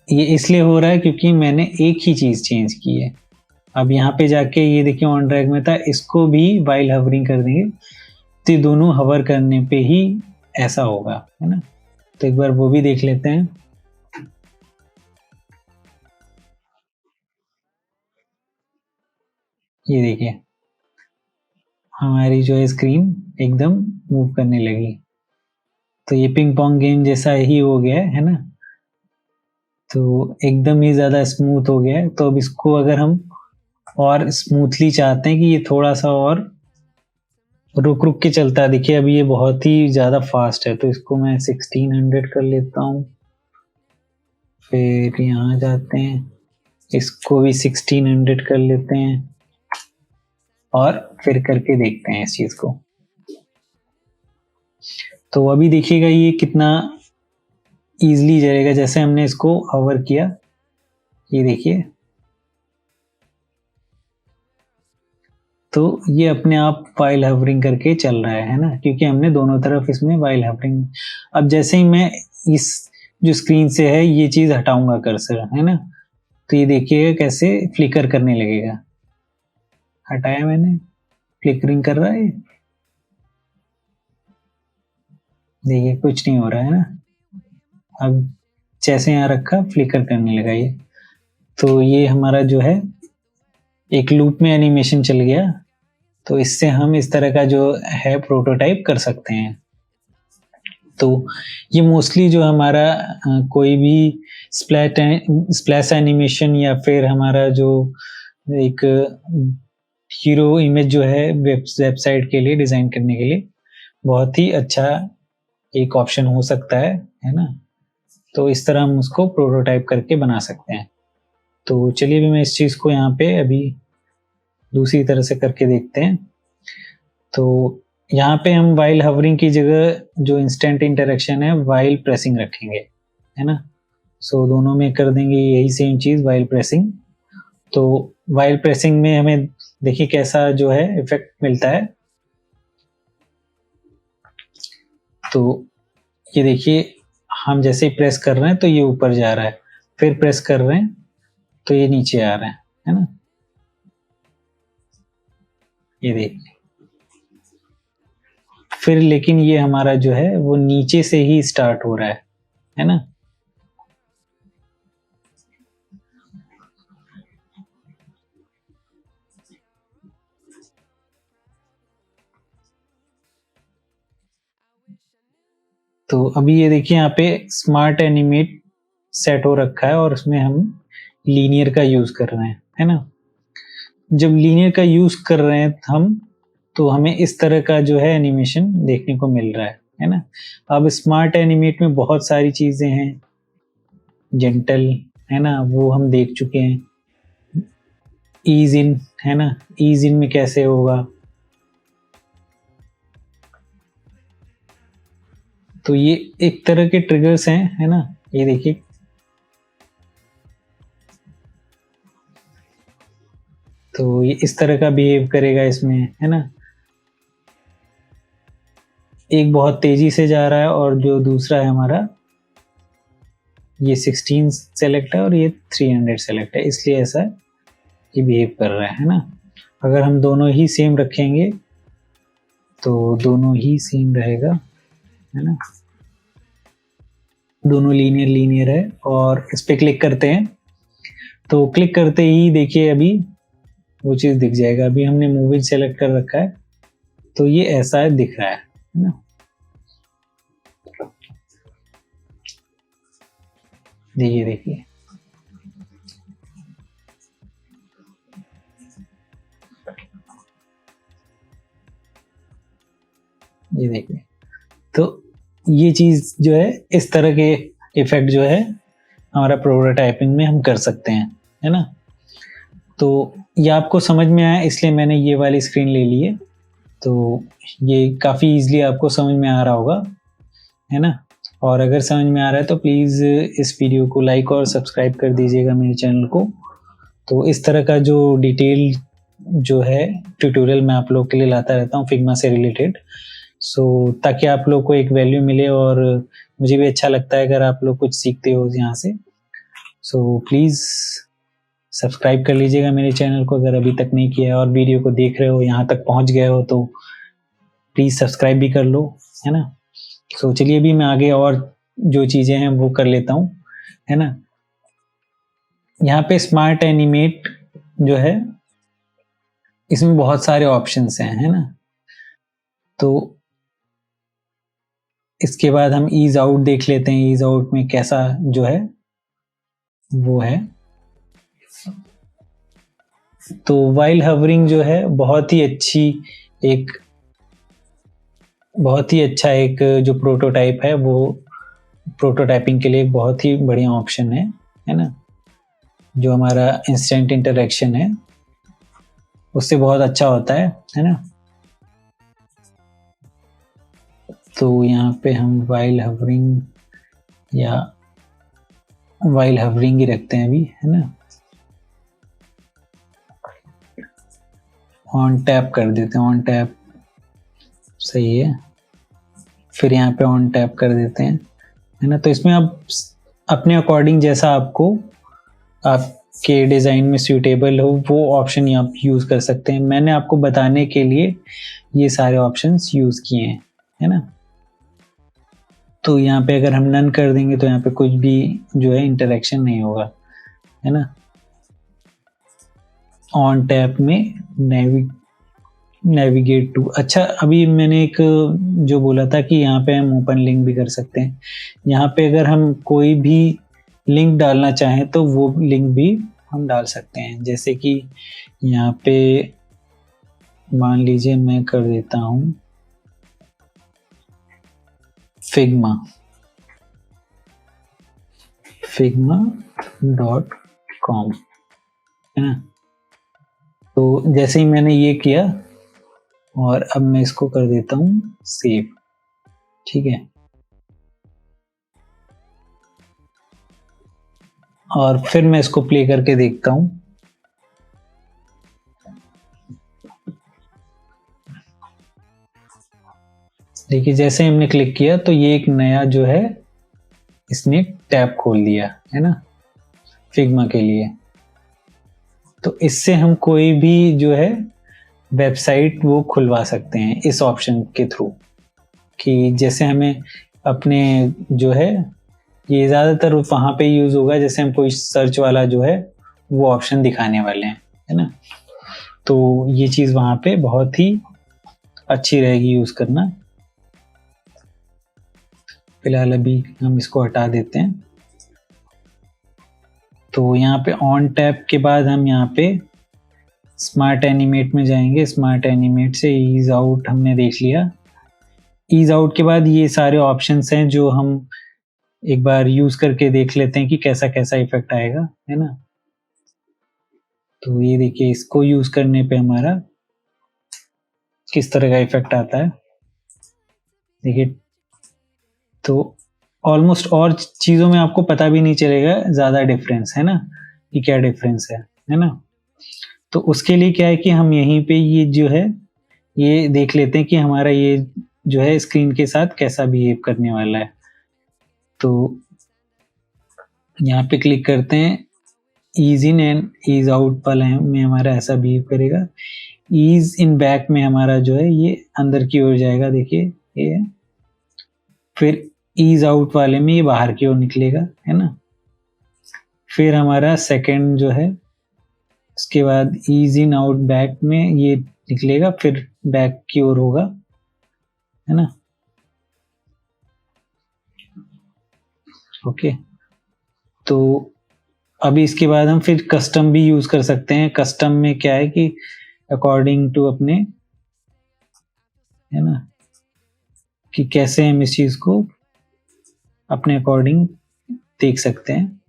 ये इसलिए हो रहा है क्योंकि मैंने एक ही चीज़ चेंज की है। अब यहाँ पे जाके ये देखिए ऑन ड्रैग में था, इसको भी वाइल हवरिंग कर देंगे तो दोनों हवर करने पे ही ऐसा होगा, है ना। तो एक बार वो भी देख लेते हैं। ये देखिए हमारी जो है स्क्रीन एकदम मूव करने लगी। तो ये पिंग पोंग गेम जैसा ही हो गया है ना। तो एकदम ही ज़्यादा स्मूथ हो गया है। तो अब इसको अगर हम और स्मूथली चाहते हैं कि ये थोड़ा सा और रुक रुक के चलता है, देखिए अभी ये बहुत ही ज़्यादा फास्ट है, तो इसको मैं 1600 कर लेता हूँ। फिर यहाँ जाते हैं, इसको भी 1600 कर लेते हैं और फिर करके देखते हैं इस चीज़ को। तो अभी देखिएगा ये कितना इजीली जाएगा। जैसे हमने इसको हवर किया, ये देखिए तो ये अपने आप वाइल हवरिंग करके चल रहा है ना, क्योंकि हमने दोनों तरफ इसमें वाइल हवरिंग। अब जैसे ही मैं इस जो स्क्रीन से है ये चीज हटाऊंगा कर्सर, है ना, तो ये देखिएगा कैसे फ्लिकर करने लगेगा। हटाया मैंने, फ्लिकरिंग कर रहा है, देखिए कुछ नहीं हो रहा है ना। अब जैसे यहाँ रखा फ्लिकर करने लगा ये। तो ये हमारा जो है एक लूप में एनिमेशन चल गया। तो इससे हम इस तरह का जो है प्रोटोटाइप कर सकते हैं। तो ये मोस्टली जो हमारा कोई भी स्प्लैश एनिमेशन या फिर हमारा जो एक हीरो इमेज जो है वेबसाइट के लिए डिज़ाइन करने के लिए बहुत ही अच्छा एक ऑप्शन हो सकता है ना। तो इस तरह हम उसको प्रोटोटाइप करके बना सकते हैं। तो चलिए भी मैं इस चीज़ को यहाँ पे अभी दूसरी तरह से करके देखते हैं। तो यहाँ पे हम वाइल हवरिंग की जगह जो इंस्टेंट इंटरेक्शन है वाइल प्रेसिंग रखेंगे, है ना। सो दोनों में कर देंगे यही सेम चीज़, वाइल प्रेसिंग। तो वाइल प्रेसिंग में हमें देखिए कैसा जो है इफेक्ट मिलता है। तो ये देखिए हम जैसे ही प्रेस कर रहे हैं तो ये ऊपर जा रहा है, फिर प्रेस कर रहे हैं तो ये नीचे आ रहा है ना। ये देखिए फिर लेकिन ये हमारा जो है वो नीचे से ही स्टार्ट हो रहा है ना। तो अभी ये देखिए यहाँ पे स्मार्ट एनिमेट सेट हो रखा है और उसमें हम लीनियर का यूज कर रहे हैं, है ना। जब लीनियर का यूज कर रहे हैं हम तो हमें इस तरह का जो है एनिमेशन देखने को मिल रहा है ना। अब स्मार्ट एनिमेट में बहुत सारी चीजें हैं, जेंटल, है ना, वो हम देख चुके हैं। ईज इन, है ना, ईज इन में कैसे होगा। तो ये एक तरह के ट्रिगर्स हैं, है ना। ये देखिए तो ये इस तरह का बिहेव करेगा इसमें, है ना। एक बहुत तेजी से जा रहा है और जो दूसरा है हमारा ये 16 सेलेक्ट है और ये 300 सेलेक्ट है, इसलिए ऐसा ये बिहेव कर रहा है ना। अगर हम दोनों ही सेम रखेंगे तो दोनों ही सेम रहेगा, है ना। दोनों लीनियर है और इस पे क्लिक करते हैं तो क्लिक करते ही देखिए अभी वो चीज़ दिख जाएगा। अभी हमने मूवी सेलेक्ट कर रखा है तो ये ऐसा दिख रहा है ना। देखिए ये देखिए। तो ये चीज़ जो है इस तरह के इफेक्ट जो है हमारा प्रोटोटाइपिंग में हम कर सकते हैं, है ना। तो ये आपको समझ में आया इसलिए मैंने ये वाली स्क्रीन ले ली है। तो ये काफ़ी इजीली आपको समझ में आ रहा होगा, है ना। और अगर समझ में आ रहा है तो प्लीज़ इस वीडियो को लाइक और सब्सक्राइब कर दीजिएगा मेरे चैनल को। तो इस तरह का जो डिटेल जो है ट्यूटोरियल मैं आप लोग के लिए लाता रहता हूँ फिग्मा से रिलेटेड, ताकि आप लोग को एक वैल्यू मिले और मुझे भी अच्छा लगता है अगर आप लोग कुछ सीखते हो यहाँ से। प्लीज़ सब्सक्राइब कर लीजिएगा मेरे चैनल को अगर अभी तक नहीं किया है, और वीडियो को देख रहे हो यहाँ तक पहुँच गए हो तो प्लीज़ सब्सक्राइब भी कर लो, है ना। चलिए अभी मैं आगे और जो चीज़ें हैं वो कर लेता हूँ, है ना। यहाँ पे स्मार्ट एनिमेट जो है इसमें बहुत सारे ऑप्शंस हैं, है ना। तो इसके बाद हम ईज आउट देख लेते हैं। ईज आउट में कैसा जो है वो है। तो वाइल हवरिंग जो है बहुत ही अच्छा एक जो प्रोटोटाइप है वो प्रोटोटाइपिंग के लिए बहुत ही बढ़िया ऑप्शन है ना। जो हमारा इंस्टेंट इंटरेक्शन है उससे बहुत अच्छा होता है ना। तो यहाँ पे हम वाइल हवरिंग ही रखते हैं अभी, है ना। ऑन टैप कर देते हैं, ऑन टैप सही है। फिर यहाँ पे ऑन टैप कर देते हैं, है ना। तो इसमें आप अपने अकॉर्डिंग जैसा आपको आपके डिज़ाइन में सूटेबल हो वो ऑप्शन आप यूज़ कर सकते हैं। मैंने आपको बताने के लिए ये सारे ऑप्शंस यूज़ किए हैं, है ना। तो यहाँ पे अगर हम नन कर देंगे तो यहाँ पे कुछ भी जो है इंटरेक्शन नहीं होगा, है ना। ऑन टैप में नेविगेट टू, अच्छा अभी मैंने एक जो बोला था कि यहाँ पे हम ओपन लिंक भी कर सकते हैं। यहाँ पे अगर हम कोई भी लिंक डालना चाहें तो वो लिंक भी हम डाल सकते हैं। जैसे कि यहाँ पे मान लीजिए मैं कर देता हूँ figma.com, है ना। तो जैसे ही मैंने ये किया और अब मैं इसको कर देता हूँ सेव, ठीक है। और फिर मैं इसको प्ले करके देखता हूँ। देखिए जैसे हमने क्लिक किया तो ये एक नया जो है इसने टैब खोल दिया, है ना, फिग्मा के लिए। तो इससे हम कोई भी जो है वेबसाइट वो खुलवा सकते हैं इस ऑप्शन के थ्रू। कि जैसे हमें अपने जो है ये ज़्यादातर वहाँ पे यूज़ होगा जैसे हम कोई सर्च वाला जो है वो ऑप्शन दिखाने वाले हैं, है ना। तो ये चीज़ वहाँ पे बहुत ही अच्छी रहेगी यूज़ करना। फिलहाल अभी हम इसको हटा देते हैं। तो यहाँ पे ऑन टैप के बाद हम यहाँ पे स्मार्ट एनिमेट में जाएंगे। स्मार्ट एनिमेट से ईज आउट हमने देख लिया। ईज आउट के बाद ये सारे ऑप्शंस हैं जो हम एक बार यूज करके देख लेते हैं कि कैसा कैसा इफेक्ट आएगा, है ना। तो ये देखिए इसको यूज करने पे हमारा किस तरह का इफेक्ट आता है देखिए। तो ऑलमोस्ट और चीज़ों में आपको पता भी नहीं चलेगा ज़्यादा डिफरेंस, है ना, कि क्या डिफरेंस है ना। तो उसके लिए क्या है कि हम यहीं पे ये जो है ये देख लेते हैं कि हमारा ये जो है स्क्रीन के साथ कैसा बिहेव करने वाला है। तो यहाँ पे क्लिक करते हैं, ease in and ease out वाला में हमारा ऐसा बिहेव करेगा। ईज इन बैक में हमारा जो है ये अंदर की ओर जाएगा, देखिए ये है। फिर ईज आउट वाले में ये बाहर की ओर निकलेगा, है ना। फिर हमारा सेकंड जो है, उसके बाद ईज इन आउट बैक में ये निकलेगा, फिर बैक की ओर होगा, है ना। ओके, तो अभी इसके बाद हम फिर कस्टम भी यूज कर सकते हैं। कस्टम में क्या है कि अकॉर्डिंग टू अपने, है ना, कि कैसे हम इस चीज को अपने अकॉर्डिंग देख सकते हैं।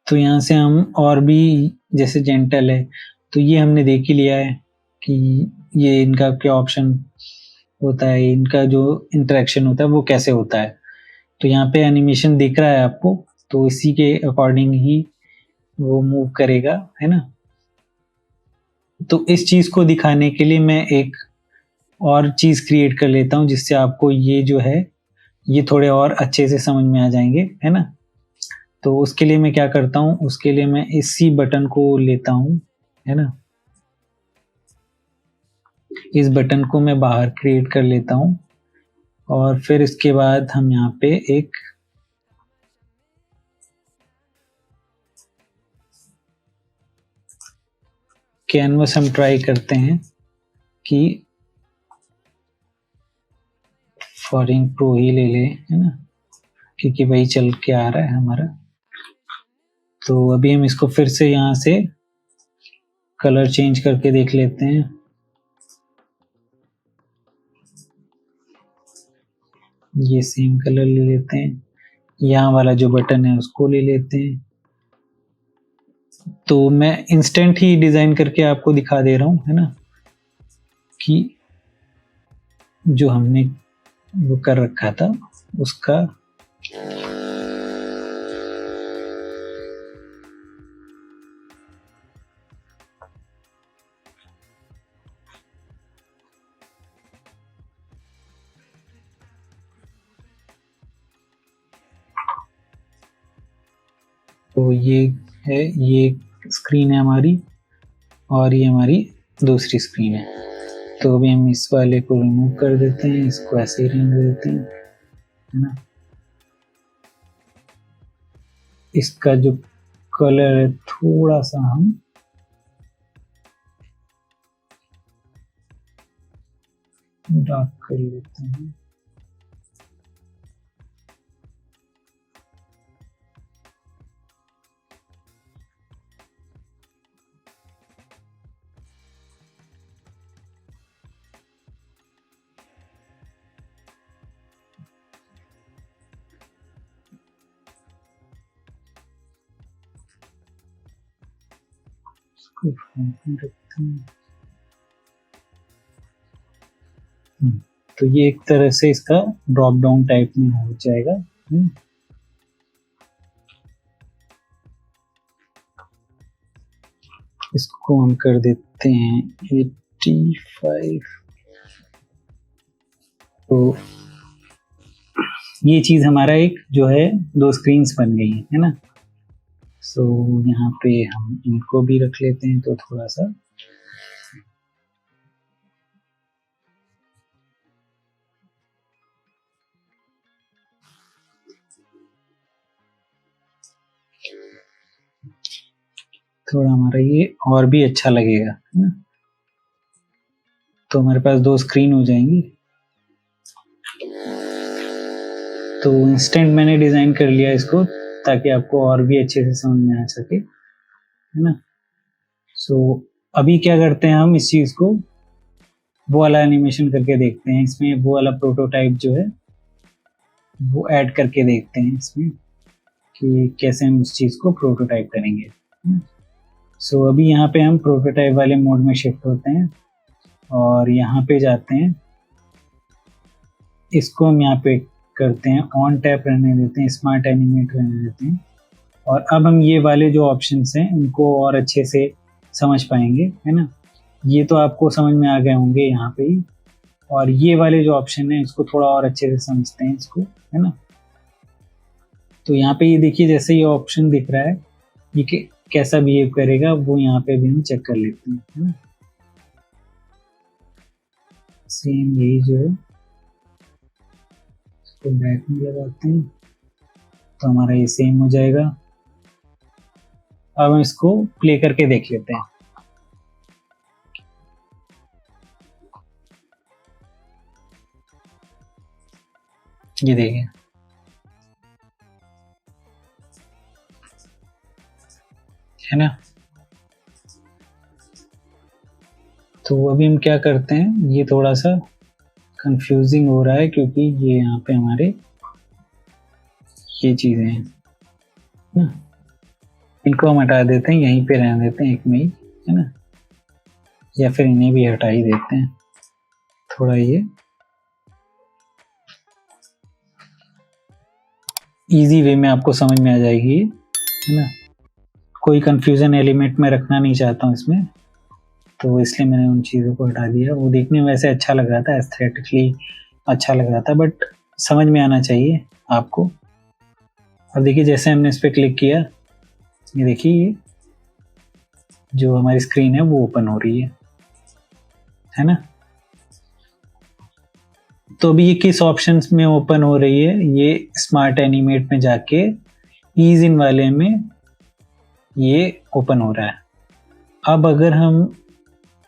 तो यहाँ से हम और भी, जैसे जेंटल है तो ये हमने देख ही लिया है कि ये इनका क्या ऑप्शन होता है, इनका जो इंटरेक्शन होता है वो कैसे होता है। तो यहाँ पे एनिमेशन दिख रहा है आपको, तो इसी के अकॉर्डिंग ही वो मूव करेगा, है ना। तो इस चीज को दिखाने के लिए मैं एक और चीज क्रिएट कर लेता हूँ, जिससे आपको ये जो है ये थोड़े और अच्छे से समझ में आ जाएंगे, है ना। तो उसके लिए मैं क्या करता हूँ, उसके लिए मैं इसी बटन को लेता हूँ, है ना। इस बटन को मैं बाहर क्रिएट कर लेता हूँ और फिर इसके बाद हम यहाँ पे एक कैनवस हम ट्राई करते हैं कि फॉरेन प्रो ही ले ले, है ना, क्योंकि वही चल के आ रहा है हमारा। तो अभी हम इसको फिर से यहाँ से कलर चेंज करके देख लेते हैं। ये सेम कलर ले लेते हैं, यहाँ वाला जो बटन है उसको ले लेते हैं। तो मैं इंस्टेंट ही डिजाइन करके आपको दिखा दे रहा हूँ, है ना, कि जो हमने वो कर रखा था उसका। तो ये है, ये स्क्रीन है हमारी और ये हमारी दूसरी स्क्रीन है। तो अभी हम इस वाले को रिमूव कर देते हैं, इसको ऐसे ही रहने देते हैं, है ना। इसका जो कलर है थोड़ा सा हम डार्क कर लेते हैं। तो ये एक तरह से इसका ड्रॉप डाउन टाइप में हो जाएगा। इसको हम कर देते हैं 85। तो ये चीज हमारा एक जो है दो स्क्रीन्स बन गई है ना। सो यहाँ पे हम इनको भी रख लेते हैं, तो थोड़ा सा थोड़ा हमारा ये और भी अच्छा लगेगा, है ना। तो हमारे पास दो स्क्रीन हो जाएंगी। तो इंस्टेंट मैंने डिजाइन कर लिया इसको, ताकि आपको और भी अच्छे से समझ में आ सके, है ना। सो अभी क्या करते हैं, हम इस चीज को वो वाला एनिमेशन करके देखते हैं। इसमें वो वाला प्रोटोटाइप जो है वो ऐड करके देखते हैं इसमें कि कैसे हम उस चीज़ को प्रोटोटाइप करेंगे। सो अभी यहाँ पे हम प्रोटोटाइप वाले मोड में शिफ्ट होते हैं और यहाँ पे जाते हैं, इसको हम यहाँ पे करते हैं ऑन टैप रहने देते हैं, स्मार्ट एनिमेट रहने देते हैं। और अब हम ये वाले जो ऑप्शंस हैं उनको और अच्छे से समझ पाएंगे, है ना। ये तो आपको समझ में आ गए होंगे यहाँ पे ही, और ये वाले जो ऑप्शन है इसको थोड़ा और अच्छे से समझते हैं इसको, है ना। तो यहाँ पे ये देखिए, जैसे ये ऑप्शन दिख रहा है, ये कैसा बिहेव करेगा वो यहाँ पे भी हम चेक कर लेते हैं, है ना। सेम यही जो है इसको बैक में लगाते हैं तो हमारा ये सेम हो जाएगा। अब हम इसको प्ले करके देख लेते हैं। ये देखिए, है ना। तो अभी हम क्या करते हैं, ये थोड़ा सा कंफ्यूजिंग हो रहा है क्योंकि ये यहाँ पे हमारे ये चीजें हैं ना, इनको हम हटा देते हैं, यहीं पे रहने देते हैं एक में ही, है ना, या फिर इन्हें भी हटा ही देते हैं। थोड़ा ये इजी वे में आपको समझ में आ जाएगी, है ना। कोई कंफ्यूजन एलिमेंट में रखना नहीं चाहता हूँ इसमें, तो इसलिए मैंने उन चीज़ों को हटा दिया। वो देखने में वैसे अच्छा लग रहा था, एस्थेटिकली अच्छा लग रहा था, बट समझ में आना चाहिए आपको। अब देखिए, जैसे हमने इस पर क्लिक किया, ये देखिए ये जो हमारी स्क्रीन है वो ओपन हो रही है ना। तो अभी ये किस ऑप्शंस में ओपन हो रही है, ये स्मार्ट एनिमेट में जाके ईज इन वाले में ये ओपन हो रहा है। अब अगर हम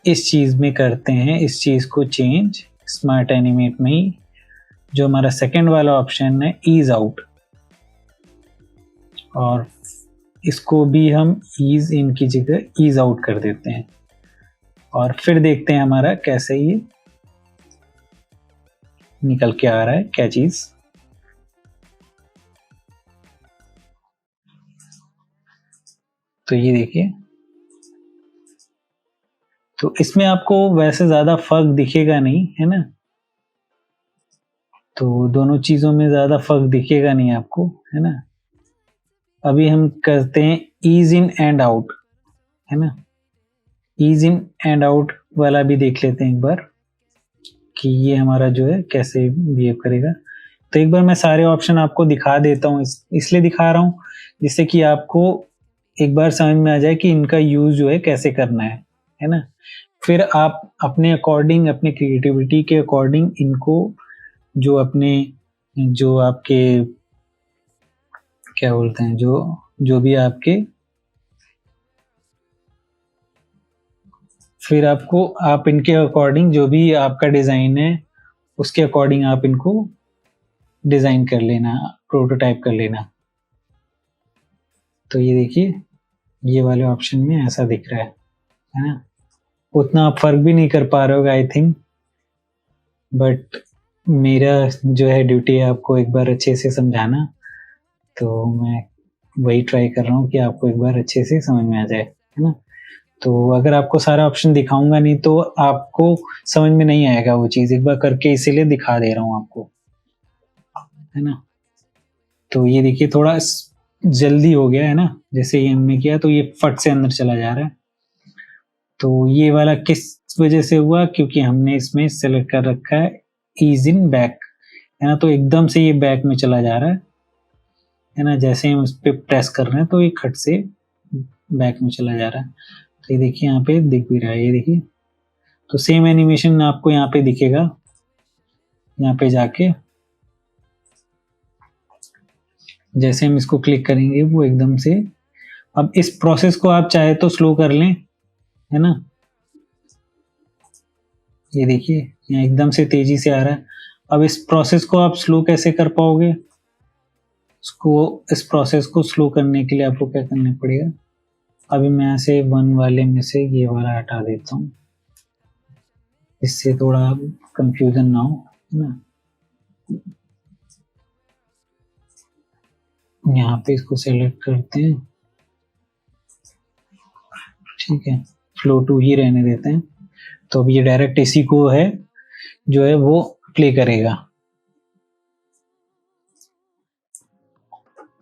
इस चीज़ में करते हैं, इस चीज़ को चेंज स्मार्ट एनिमेट में ही, जो हमारा सेकंड वाला ऑप्शन है ईज आउट, और इसको भी हम ईज इन की जगह ईज आउट कर देते हैं, और फिर देखते हैं हमारा कैसे ये निकल के आ रहा है, क्या चीज़। तो ये देखिए, तो इसमें आपको वैसे ज़्यादा फर्क दिखेगा नहीं, है ना। तो दोनों चीज़ों में ज़्यादा फर्क दिखेगा नहीं आपको, है ना। अभी हम करते हैं ईज इन एंड आउट, है ना। ईज इन एंड आउट वाला भी देख लेते हैं एक बार कि ये हमारा जो है कैसे बिहेव करेगा। तो एक बार मैं सारे ऑप्शन आपको दिखा देता हूँ, इसलिए दिखा रहा हूँ जिससे कि आपको एक बार समझ में आ जाए कि इनका यूज जो है कैसे करना है ना। फिर आप अपने अकॉर्डिंग, अपने क्रिएटिविटी के अकॉर्डिंग इनको जो अपने, जो आपके क्या बोलते हैं, जो भी आपके, फिर आपको आप इनके अकॉर्डिंग जो भी आपका डिज़ाइन है उसके अकॉर्डिंग आप इनको डिज़ाइन कर लेना, प्रोटोटाइप कर लेना। तो ये देखिए, ये वाले ऑप्शन में ऐसा दिख रहा है ना। उतना आप फर्क भी नहीं कर पा रहे हो आई थिंक, बट मेरा जो है ड्यूटी है आपको एक बार अच्छे से समझाना, तो मैं वही ट्राई कर रहा हूँ कि आपको एक बार अच्छे से समझ में आ जाए, है ना। तो अगर आपको सारा ऑप्शन दिखाऊंगा नहीं तो आपको समझ में नहीं आएगा वो चीज़, एक बार करके इसीलिए दिखा दे रहा हूँ आपको, है ना। तो ये देखिए, थोड़ा जल्दी हो गया है ना, जैसे ये हमने किया तो ये फट से अंदर चला जा रहा है। तो ये वाला किस वजह से हुआ, क्योंकि हमने इसमें सेलेक्ट कर रखा है ईज इन बैक, है ना। तो एकदम से ये बैक में चला जा रहा है ना। जैसे हम उस पर प्रेस कर रहे हैं तो ये खट से बैक में चला जा रहा है। तो ये देखिए यहाँ पे दिख भी रहा है, ये देखिए। तो सेम एनिमेशन आपको यहाँ पे दिखेगा, यहाँ पे जाके जैसे हम इसको क्लिक करेंगे वो एकदम से, अब इस प्रोसेस को आप चाहे तो स्लो कर लें, है ना। ये देखिए यहाँ एकदम से तेजी से आ रहा है। अब इस प्रोसेस को आप स्लो कैसे कर पाओगे, इस प्रोसेस को स्लो करने के लिए आपको क्या करना पड़ेगा, अभी मैं यहाँ से वन वाले में से ये वाला हटा देता हूँ, इससे थोड़ा कंफ्यूजन ना हो, है ना। यहाँ पे इसको सेलेक्ट करते हैं, ठीक है, फ्लो टू ही रहने देते हैं। तो अब ये डायरेक्ट इसी को है जो है वो प्ले करेगा।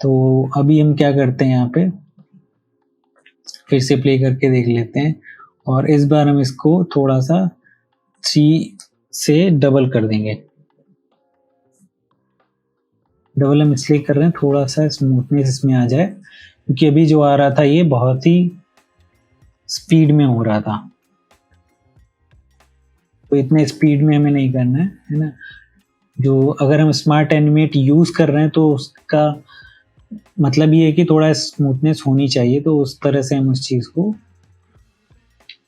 तो अभी हम क्या करते हैं, यहाँ पे फिर से प्ले करके देख लेते हैं, और इस बार हम इसको थोड़ा सा 3 से डबल कर देंगे। डबल हम इसलिए कर रहे हैं थोड़ा सा स्मूथनेस इसमें आ जाए, क्योंकि अभी जो आ रहा था ये बहुत ही स्पीड में हो रहा था, तो इतने स्पीड में हमें नहीं करना है ना। जो अगर हम स्मार्ट एनिमेट यूज कर रहे हैं तो उसका मतलब ये है कि थोड़ा स्मूथनेस होनी चाहिए, तो उस तरह से हम उस चीज को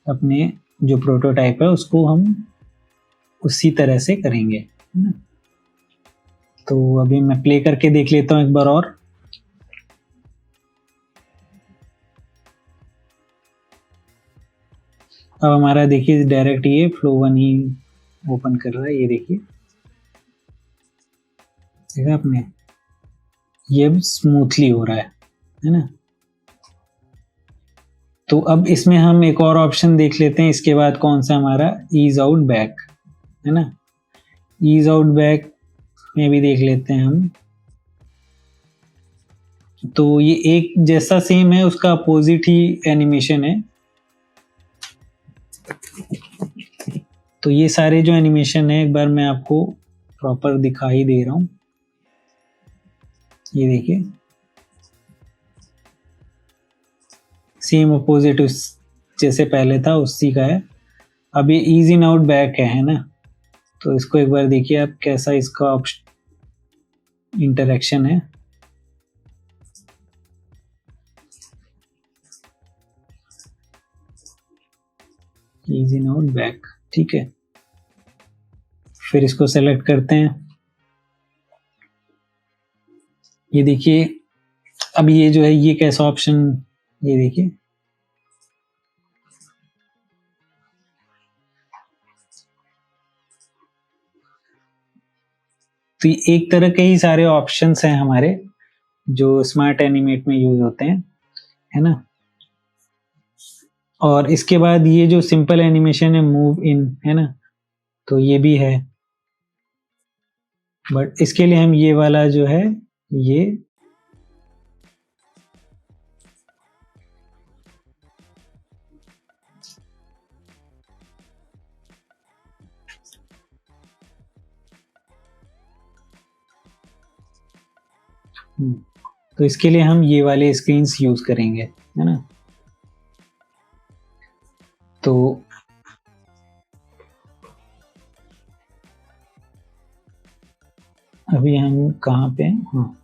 अपने जो प्रोटोटाइप है उसको हम उसी तरह से करेंगे, है ना। तो अभी मैं प्ले करके देख लेता हूँ एक बार और। अब हमारा देखिए डायरेक्ट ये फ्लो वन ही ओपन कर रहा है, ये देखिए, देखा आपने, ये अब स्मूथली हो रहा है ना। तो अब इसमें हम एक और ऑप्शन देख लेते हैं इसके बाद, कौन सा हमारा ईज आउट बैक, है ना। ईज आउट बैक में भी देख लेते हैं हम। तो ये एक जैसा सेम है, उसका अपोजिट ही एनिमेशन है। तो ये सारे जो एनिमेशन है एक बार मैं आपको प्रॉपर दिखाई दे रहा हूँ, ये देखिए सेम अपोजिट जैसे पहले था उसी का है। अब ये ईज इन आउट बैक है ना। तो इसको एक बार देखिए आप कैसा इसका इंटरेक्शन है। ईज इन आउट बैक, ठीक है। फिर इसको सेलेक्ट करते हैं, ये देखिए अब ये जो है ये कैसा ऑप्शन, ये देखिए तो एक तरह के ही सारे ऑप्शंस हैं हमारे जो स्मार्ट एनिमेट में यूज होते हैं, है ना। और इसके बाद ये जो सिंपल एनिमेशन है मूव इन, है ना, तो ये भी है, बट इसके लिए हम ये वाला जो है ये तो इसके लिए हम ये वाले स्क्रीन्स यूज करेंगे, है ना। तो अभी हम कहाँ पे हैं, हाँ,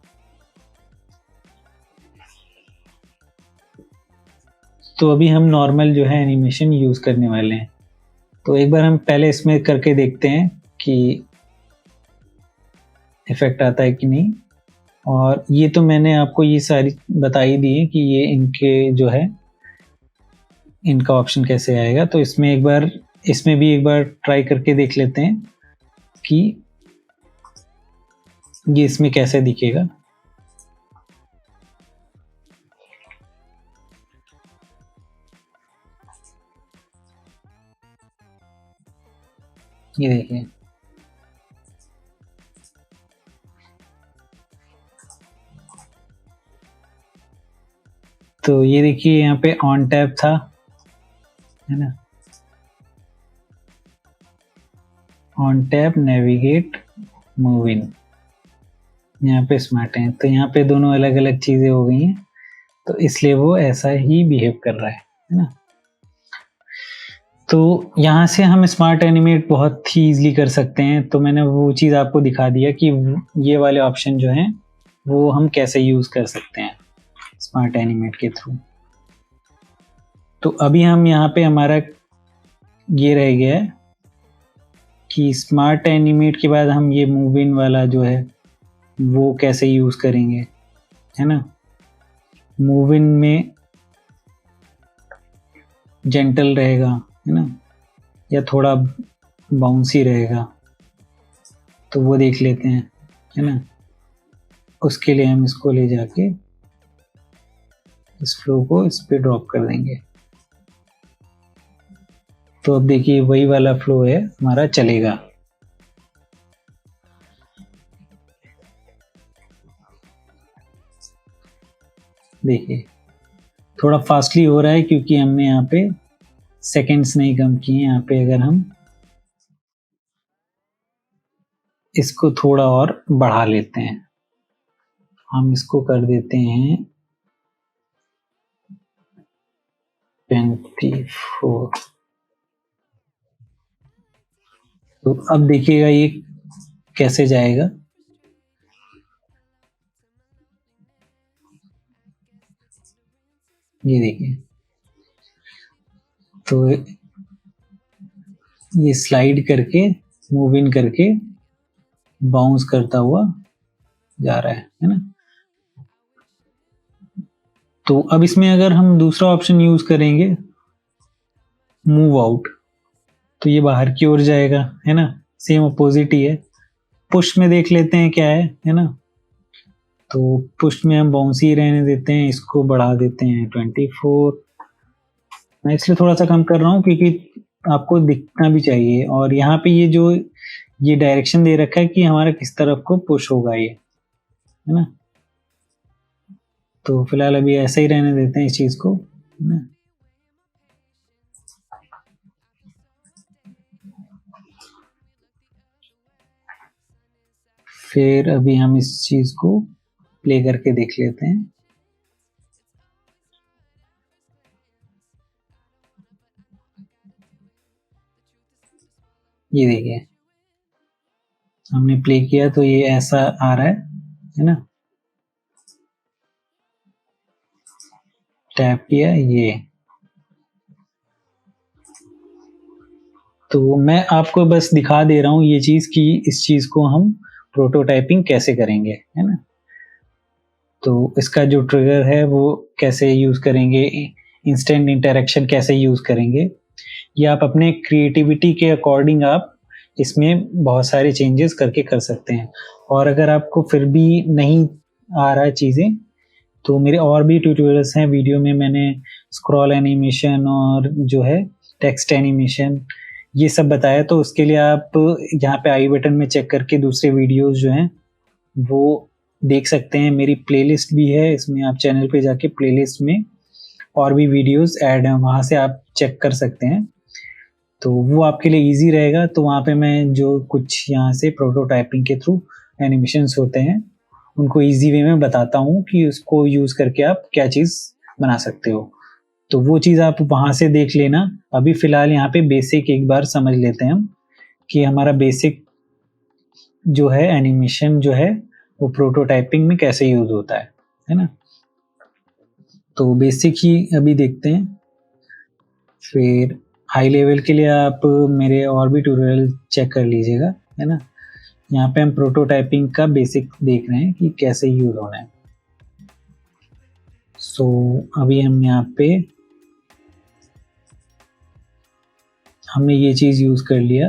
तो अभी हम नॉर्मल जो है एनिमेशन यूज करने वाले हैं। तो एक बार हम पहले इसमें करके देखते हैं कि इफेक्ट आता है कि नहीं। और ये तो मैंने आपको ये सारी बता ही दी है कि ये इनके जो है इनका ऑप्शन कैसे आएगा। तो इसमें एक बार इसमें भी एक बार ट्राई करके देख लेते हैं कि ये इसमें कैसे दिखेगा। ये देखिए, तो ये देखिए यहाँ पे ऑन टैब था, है ना, on tab navigate move in, यहाँ पे स्मार्ट है, तो यहाँ पे दोनों अलग अलग चीजें हो गई हैं, तो इसलिए वो ऐसा ही बिहेव कर रहा है ना। तो यहाँ से हम स्मार्ट एनिमेट बहुत ही ईजिली कर सकते हैं। तो मैंने वो चीज़ आपको दिखा दिया कि ये वाले ऑप्शन जो हैं वो हम कैसे यूज़ कर सकते हैं स्मार्ट एनिमेट के थ्रू। तो अभी हम यहाँ पे हमारा ये रह गया है कि स्मार्ट एनिमेट के बाद हम ये मूव इन वाला जो है वो कैसे यूज़ करेंगे, है ना। मूव इन में जेंटल रहेगा, है ना, या थोड़ा बाउंसी रहेगा, तो वो देख लेते हैं, है ना। उसके लिए हम इसको ले जाके इस फ्लो को इस पे ड्रॉप कर देंगे। तो अब देखिए वही वाला फ्लो है हमारा चलेगा। देखिए थोड़ा फास्टली हो रहा है क्योंकि हमने यहाँ पे सेकंड्स नहीं कम किए। यहाँ पे अगर हम इसको थोड़ा और बढ़ा लेते हैं, हम इसको कर देते हैं 24। तो अब देखिएगा ये कैसे जाएगा। ये देखिए तो ये स्लाइड करके मूव इन करके बाउंस करता हुआ जा रहा है ना। तो अब इसमें अगर हम दूसरा ऑप्शन यूज करेंगे मूव आउट, तो ये बाहर की ओर जाएगा, है ना। सेम अपोजिट ही है। पुश में देख लेते हैं क्या है ना। तो पुश में हम बाउंस ही रहने देते हैं, इसको बढ़ा देते हैं 24। मैं इसलिए थोड़ा सा कम कर रहा हूँ क्योंकि आपको दिखना भी चाहिए। और यहाँ पे ये जो ये डायरेक्शन दे रखा है कि हमारा किस तरफ को पुश होगा ये, है ना। तो फिलहाल अभी ऐसा ही रहने देते हैं इस चीज को, है ना। फिर अभी हम इस चीज को प्ले करके देख लेते हैं। ये देखिए हमने प्ले किया तो ये ऐसा आ रहा है ना। टैप किया ये। तो मैं आपको बस दिखा दे रहा हूँ ये चीज कि इस चीज को हम प्रोटोटाइपिंग कैसे करेंगे, है ना। तो इसका जो ट्रिगर है वो कैसे यूज करेंगे, इंस्टेंट इंटरेक्शन कैसे यूज करेंगे, ये आप अपने क्रिएटिविटी के अकॉर्डिंग आप इसमें बहुत सारे चेंजेस करके कर सकते हैं। और अगर आपको फिर भी नहीं आ रहा है चीज़ें, तो मेरे और भी ट्यूटोरियल्स हैं। वीडियो में मैंने स्क्रॉल एनिमेशन और जो है टेक्स्ट एनिमेशन ये सब बताया। तो उसके लिए आप यहाँ पे आई बटन में चेक करके दूसरे वीडियोस जो हैं वो देख सकते हैं। मेरी प्लेलिस्ट भी है, इसमें आप चैनल पे जाके प्लेलिस्ट में और भी वीडियोस ऐड हैं, वहाँ से आप चेक कर सकते हैं। तो वो आपके लिए इजी रहेगा। तो वहाँ पे मैं जो कुछ यहाँ से प्रोटोटाइपिंग के थ्रू एनिमेशंस होते हैं उनको इजी वे में बताता हूँ कि उसको यूज करके आप क्या चीज़ बना सकते हो। तो वो चीज़ आप वहाँ से देख लेना। अभी फिलहाल यहाँ पे बेसिक एक बार समझ लेते हैं हम कि हमारा बेसिक जो है एनिमेशन जो है वो प्रोटोटाइपिंग में कैसे यूज होता है ना। तो बेसिक ही अभी देखते हैं। फिर हाई लेवल के लिए आप मेरे और भी ट्यूटोरियल चेक कर लीजिएगा, है ना। यहाँ पे हम प्रोटोटाइपिंग का बेसिक देख रहे हैं कि कैसे यूज होना है। सो अभी हम यहाँ पे हमने ये चीज़ यूज़ कर लिया,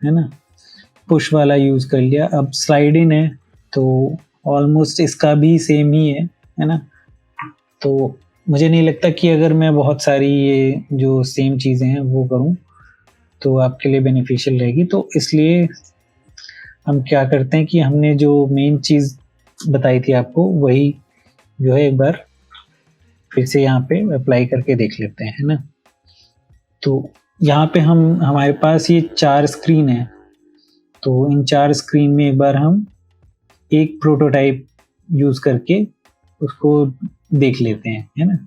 है ना। पुश वाला यूज़ कर लिया। अब स्लाइड इन है तो ऑलमोस्ट इसका भी सेम ही है ना। तो मुझे नहीं लगता कि अगर मैं बहुत सारी ये जो सेम चीज़ें हैं वो करूं तो आपके लिए बेनिफिशियल रहेगी। तो इसलिए हम क्या करते हैं कि हमने जो मेन चीज़ बताई थी आपको वही जो है एक बार फिर से यहाँ पे अप्लाई करके देख लेते हैं, है ना। तो यहाँ पे हमारे पास ये 4 स्क्रीन है। तो इन 4 स्क्रीन में एक बार हम एक प्रोटोटाइप यूज़ करके उसको देख लेते हैं, है ना।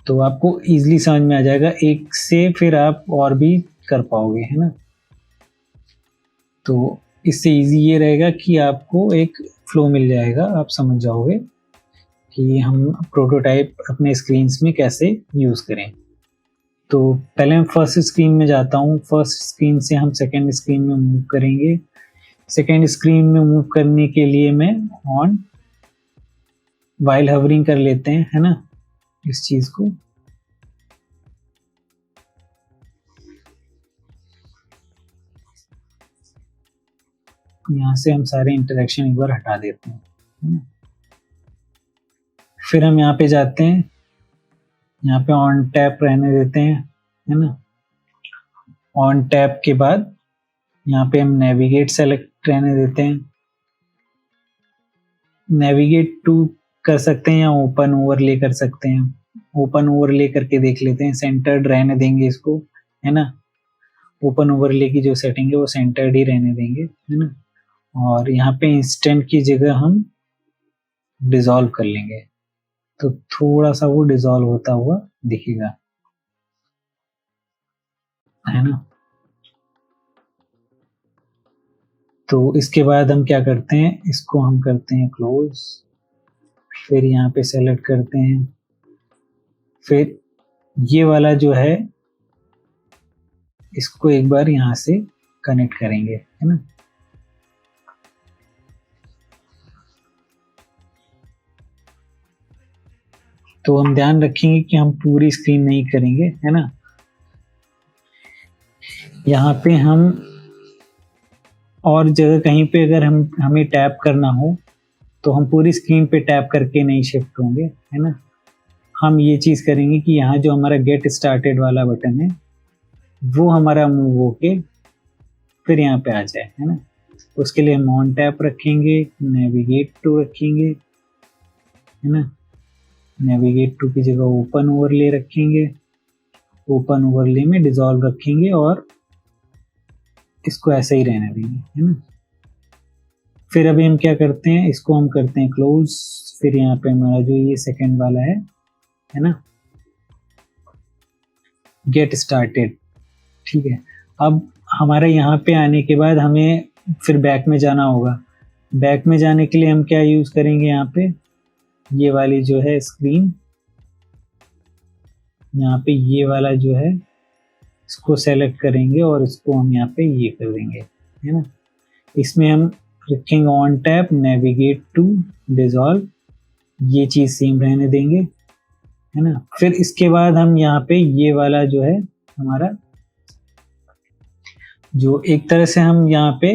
तो आपको इजीली समझ में आ जाएगा, एक से फिर आप और भी कर पाओगे, है ना। तो इससे इजी ये रहेगा कि आपको एक फ्लो मिल जाएगा, आप समझ जाओगे कि हम प्रोटोटाइप अपने स्क्रीन्स में कैसे यूज़ करें। तो पहले मैं फर्स्ट स्क्रीन में जाता हूँ। फर्स्ट स्क्रीन से हम सेकेंड स्क्रीन में मूव करेंगे। सेकेंड स्क्रीन में मूव करने के लिए मैं ऑन वाइल हवरिंग कर लेते हैं, है ना, इस चीज़ को। यहाँ से हम सारे इंटरेक्शन एक बार हटा देते हैं, है ना। फिर हम यहाँ पे जाते हैं, यहाँ पे ऑन टैप रहने देते हैं, है ना। ऑन टैप के बाद यहाँ पे हम नेविगेट सेलेक्ट रहने देते हैं। नेविगेट टू कर सकते हैं या ओपन ओवरले कर सकते हैं। ओपन ओवरले करके देख लेते हैं, सेंटर्ड रहने देंगे इसको, है ना। ओपन ओवरले की जो सेटिंग है वो सेंटर्ड ही रहने देंगे, है ना। और यहाँ पे इंस्टेंट की जगह हम डिसॉल्व कर लेंगे, तो थोड़ा सा वो डिसॉल्व होता हुआ दिखेगा, है ना। तो इसके बाद हम क्या करते हैं, इसको हम करते हैं क्लोज, फिर यहाँ पे सेलेक्ट करते हैं, फिर ये वाला जो है इसको एक बार यहाँ से कनेक्ट करेंगे, है ना। तो हम ध्यान रखेंगे कि हम पूरी स्क्रीन नहीं करेंगे, है ना। यहाँ पे हम और जगह कहीं पे अगर हमें टैप करना हो तो हम पूरी स्क्रीन पे टैप करके नहीं शिफ्ट होंगे, है ना। हम ये चीज करेंगे कि यहाँ जो हमारा गेट स्टार्टेड वाला बटन है वो हमारा मूव होके फिर यहाँ पे आ जाए, है ना। उसके लिए हम ऑन टैप रखेंगे, नेविगेट टू रखेंगे, है ना। नेविगेट टू की जगह ओपन ओवरले रखेंगे, ओपन ओवरले में डिसॉल्व रखेंगे और इसको ऐसे ही रहने देंगे, है ना। फिर अभी हम क्या करते हैं, इसको हम करते हैं क्लोज, फिर यहाँ पे हमारा जो ये सेकंड वाला है ना, गेट स्टार्टेड, ठीक है। अब हमारे यहाँ पे आने के बाद हमें फिर बैक में जाना होगा। बैक में जाने के लिए हम क्या यूज करेंगे, यहाँ पे ये वाली जो है स्क्रीन, यहाँ पे ये वाला जो है इसको सेलेक्ट करेंगे और इसको हम यहाँ पे ये कर देंगे, है ना। इसमें हम रखेंगे on tap, navigate to, dissolve, ये चीज सेम रहने देंगे, है ना। फिर इसके बाद हम यहाँ पे ये वाला जो है हमारा, जो एक तरह से हम यहाँ पे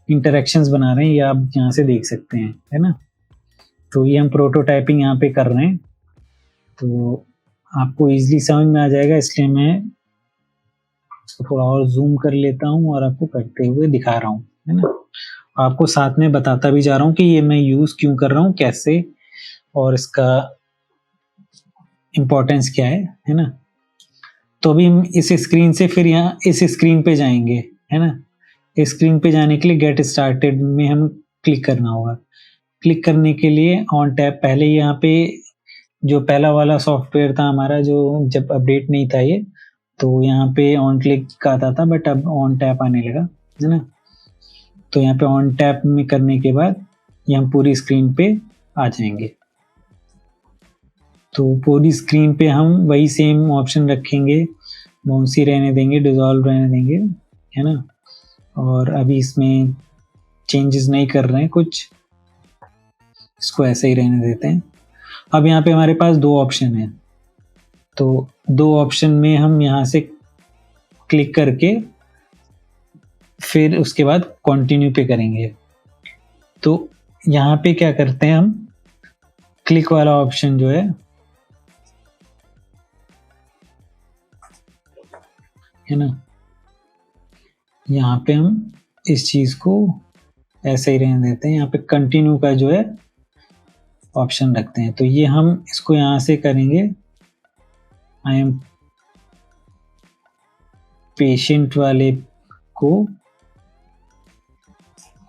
इंटरेक्शंस बना रहे हैं, ये आप यहाँ से देख सकते हैं, है ना। तो ये हम प्रोटोटाइपिंग यहाँ पे कर रहे हैं, तो आपको इजीली समझ में आ जाएगा, इसलिए मैं इसको थोड़ा और जूम कर लेता हूँ और आपको करते हुए दिखा रहा हूँ, है ना। आपको साथ में बताता भी जा रहा हूँ कि ये मैं यूज क्यों कर रहा हूँ, कैसे, और इसका इम्पोर्टेंस क्या है ना। तो अभी हम इस स्क्रीन से फिर यहाँ इस स्क्रीन पे जाएंगे, है ना। इस स्क्रीन पे जाने के लिए गेट स्टार्टेड में हम क्लिक करना होगा। क्लिक करने के लिए ऑन टैप, पहले यहाँ पे जो पहला वाला सॉफ्टवेयर था हमारा, जो जब अपडेट नहीं था ये, तो यहाँ पे ऑन क्लिक आता था, बट अब ऑन टैप आने लगा, है ना। तो यहाँ पे ऑन टैप में करने के बाद ये हम पूरी स्क्रीन पे आ जाएंगे। तो पूरी स्क्रीन पे हम वही सेम ऑप्शन रखेंगे, बाउंसी रहने देंगे, डिसॉल्व रहने देंगे, है ना। और अभी इसमें चेंजेस नहीं कर रहे हैं कुछ, इसको ऐसे ही रहने देते हैं। अब यहाँ पे हमारे पास दो ऑप्शन है, तो दो ऑप्शन में हम यहाँ से क्लिक करके फिर उसके बाद कंटिन्यू पे करेंगे। तो यहाँ पे क्या करते हैं, हम क्लिक वाला ऑप्शन जो है ना, यहाँ पे हम इस चीज को ऐसे ही रहने देते हैं। यहाँ पे कंटिन्यू का जो है ऑप्शन रखते हैं, तो ये हम इसको यहाँ से करेंगे, आई एम पेशेंट वाले को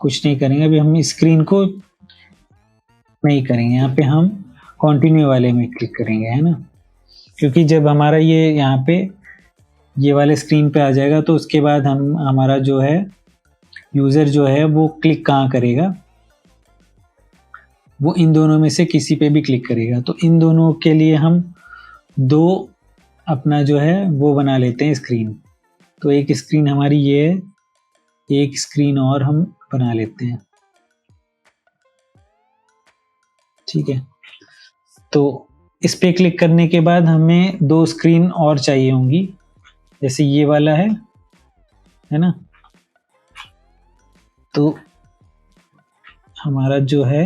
कुछ नहीं करेंगे, अभी हम स्क्रीन को नहीं करेंगे, यहाँ पे हम कंटिन्यू वाले में क्लिक करेंगे, है ना। क्योंकि जब हमारा ये यहाँ पे ये वाले स्क्रीन पे आ जाएगा तो उसके बाद हम हमारा जो है यूजर जो है वो क्लिक कहाँ करेगा, वो इन दोनों में से किसी पे भी क्लिक करेगा। तो इन दोनों के लिए हम दो अपना जो है वो बना लेते हैं स्क्रीन। तो एक स्क्रीन हमारी ये है, एक स्क्रीन और हम बना लेते हैं, ठीक है। तो इस पे क्लिक करने के बाद हमें दो स्क्रीन और चाहिए होंगी, जैसे ये वाला है ना। तो हमारा जो है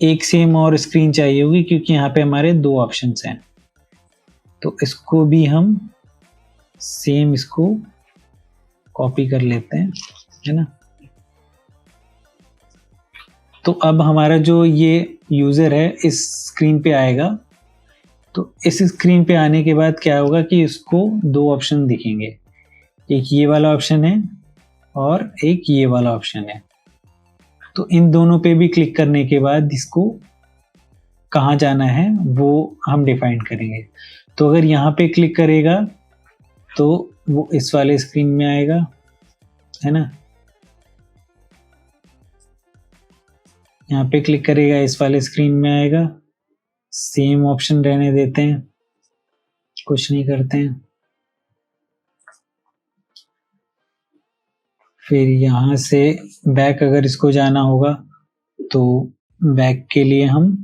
एक सेम और स्क्रीन चाहिए होगी, क्योंकि यहाँ पे हमारे 2 ऑप्शंस हैं। तो इसको भी हम सेम इसको कॉपी कर लेते हैं, है ना। तो अब हमारा जो ये यूज़र है इस स्क्रीन पे आएगा। तो इस स्क्रीन पे आने के बाद क्या होगा कि इसको 2 ऑप्शन दिखेंगे, एक ये वाला ऑप्शन है और एक ये वाला ऑप्शन है। तो इन दोनों पे भी क्लिक करने के बाद इसको कहाँ जाना है वो हम डिफाइन करेंगे। तो अगर यहाँ पे क्लिक करेगा तो वो इस वाले स्क्रीन में आएगा, है ना। यहाँ पे क्लिक करेगा इस वाले स्क्रीन में आएगा। सेम ऑप्शन रहने देते हैं, कुछ नहीं करते हैं। फिर यहाँ से बैक अगर इसको जाना होगा तो बैक के लिए हम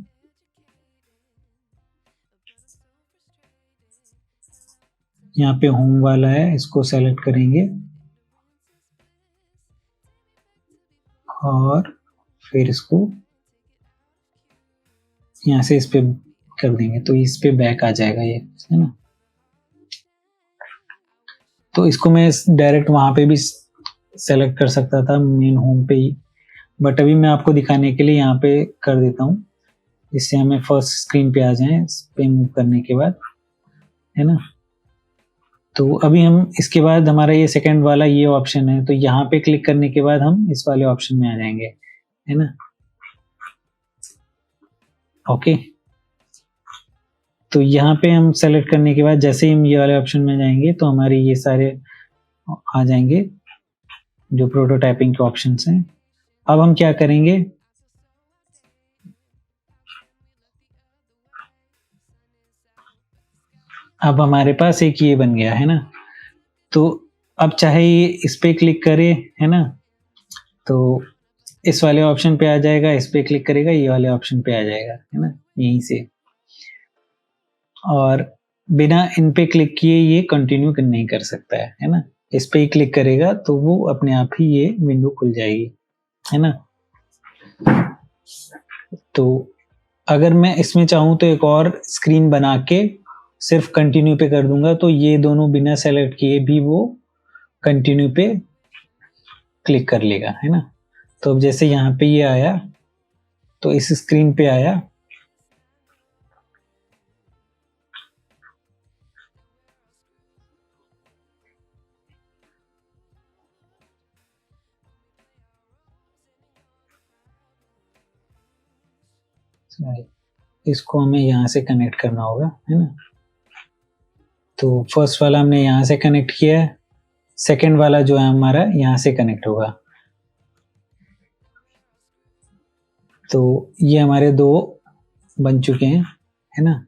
यहाँ पे होम वाला है, इसको सेलेक्ट करेंगे और फिर इसको यहाँ से इस पे कर देंगे, तो इस पे बैक आ जाएगा ये, है ना। तो इसको मैं डायरेक्ट वहाँ पे भी सेलेक्ट कर सकता था मेन होम पे ही, बट अभी मैं आपको दिखाने के लिए यहाँ पे कर देता हूँ, इससे हमें फर्स्ट स्क्रीन पे आ जाए इस पे मूव करने के बाद, है ना। तो अभी हम इसके बाद हमारा ये सेकंड वाला ये ऑप्शन है, तो यहाँ पे क्लिक करने के बाद हम इस वाले ऑप्शन में आ जाएंगे, है ना। ओके, तो यहाँ पे हम सेलेक्ट करने के बाद जैसे ही हम ये वाले ऑप्शन में जाएंगे तो हमारे ये सारे आ जाएंगे जो प्रोटोटाइपिंग के ऑप्शंस हैं। अब हम क्या करेंगे, अब हमारे पास एक ये बन गया, है ना। तो अब चाहे ये इस पे क्लिक करे, है ना, तो इस वाले ऑप्शन पे आ जाएगा, इस पे क्लिक करेगा ये वाले ऑप्शन पे आ जाएगा, है ना, यहीं से। और बिना इन पे क्लिक किए ये कंटिन्यू नहीं कर सकता है ना। इस पे ही क्लिक करेगा तो वो अपने आप ही ये विंडो खुल जाएगी, है ना। तो अगर मैं इसमें चाहूँ तो एक और स्क्रीन बना के सिर्फ कंटिन्यू पे कर दूंगा, तो ये दोनों बिना सेलेक्ट किए भी वो कंटिन्यू पे क्लिक कर लेगा, है ना। तो अब जैसे यहाँ पे ये आया तो इस स्क्रीन पे आया, इसको हमें यहाँ से कनेक्ट करना होगा, है ना। तो फर्स्ट वाला हमने यहाँ से कनेक्ट किया है, सेकेंड वाला जो है हमारा यहाँ से कनेक्ट होगा। तो ये हमारे 2 बन चुके हैं, है ना।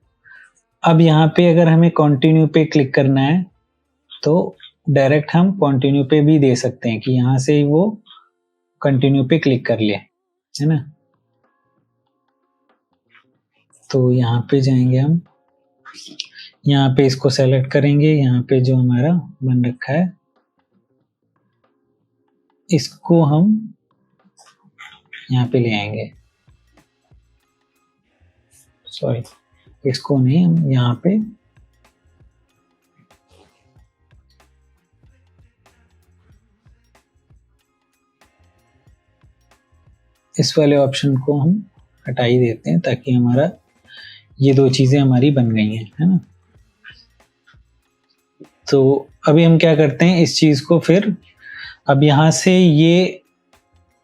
अब यहाँ पे अगर हमें कंटिन्यू पे क्लिक करना है तो डायरेक्ट हम कंटिन्यू पे भी दे सकते हैं कि यहाँ से ही वो कंटिन्यू पे क्लिक कर ले, है ना। तो यहाँ पे जाएंगे हम, यहाँ पे इसको सेलेक्ट करेंगे, यहाँ पे जो हमारा बन रखा है इसको हम यहाँ पे ले आएंगे, सॉरी इसको नहीं, हम यहाँ पे इस वाले ऑप्शन को हम हटा ही देते हैं ताकि हमारा ये 2 चीजें हमारी बन गई हैं, है ना। तो अभी हम क्या करते हैं इस चीज को, फिर अब यहाँ से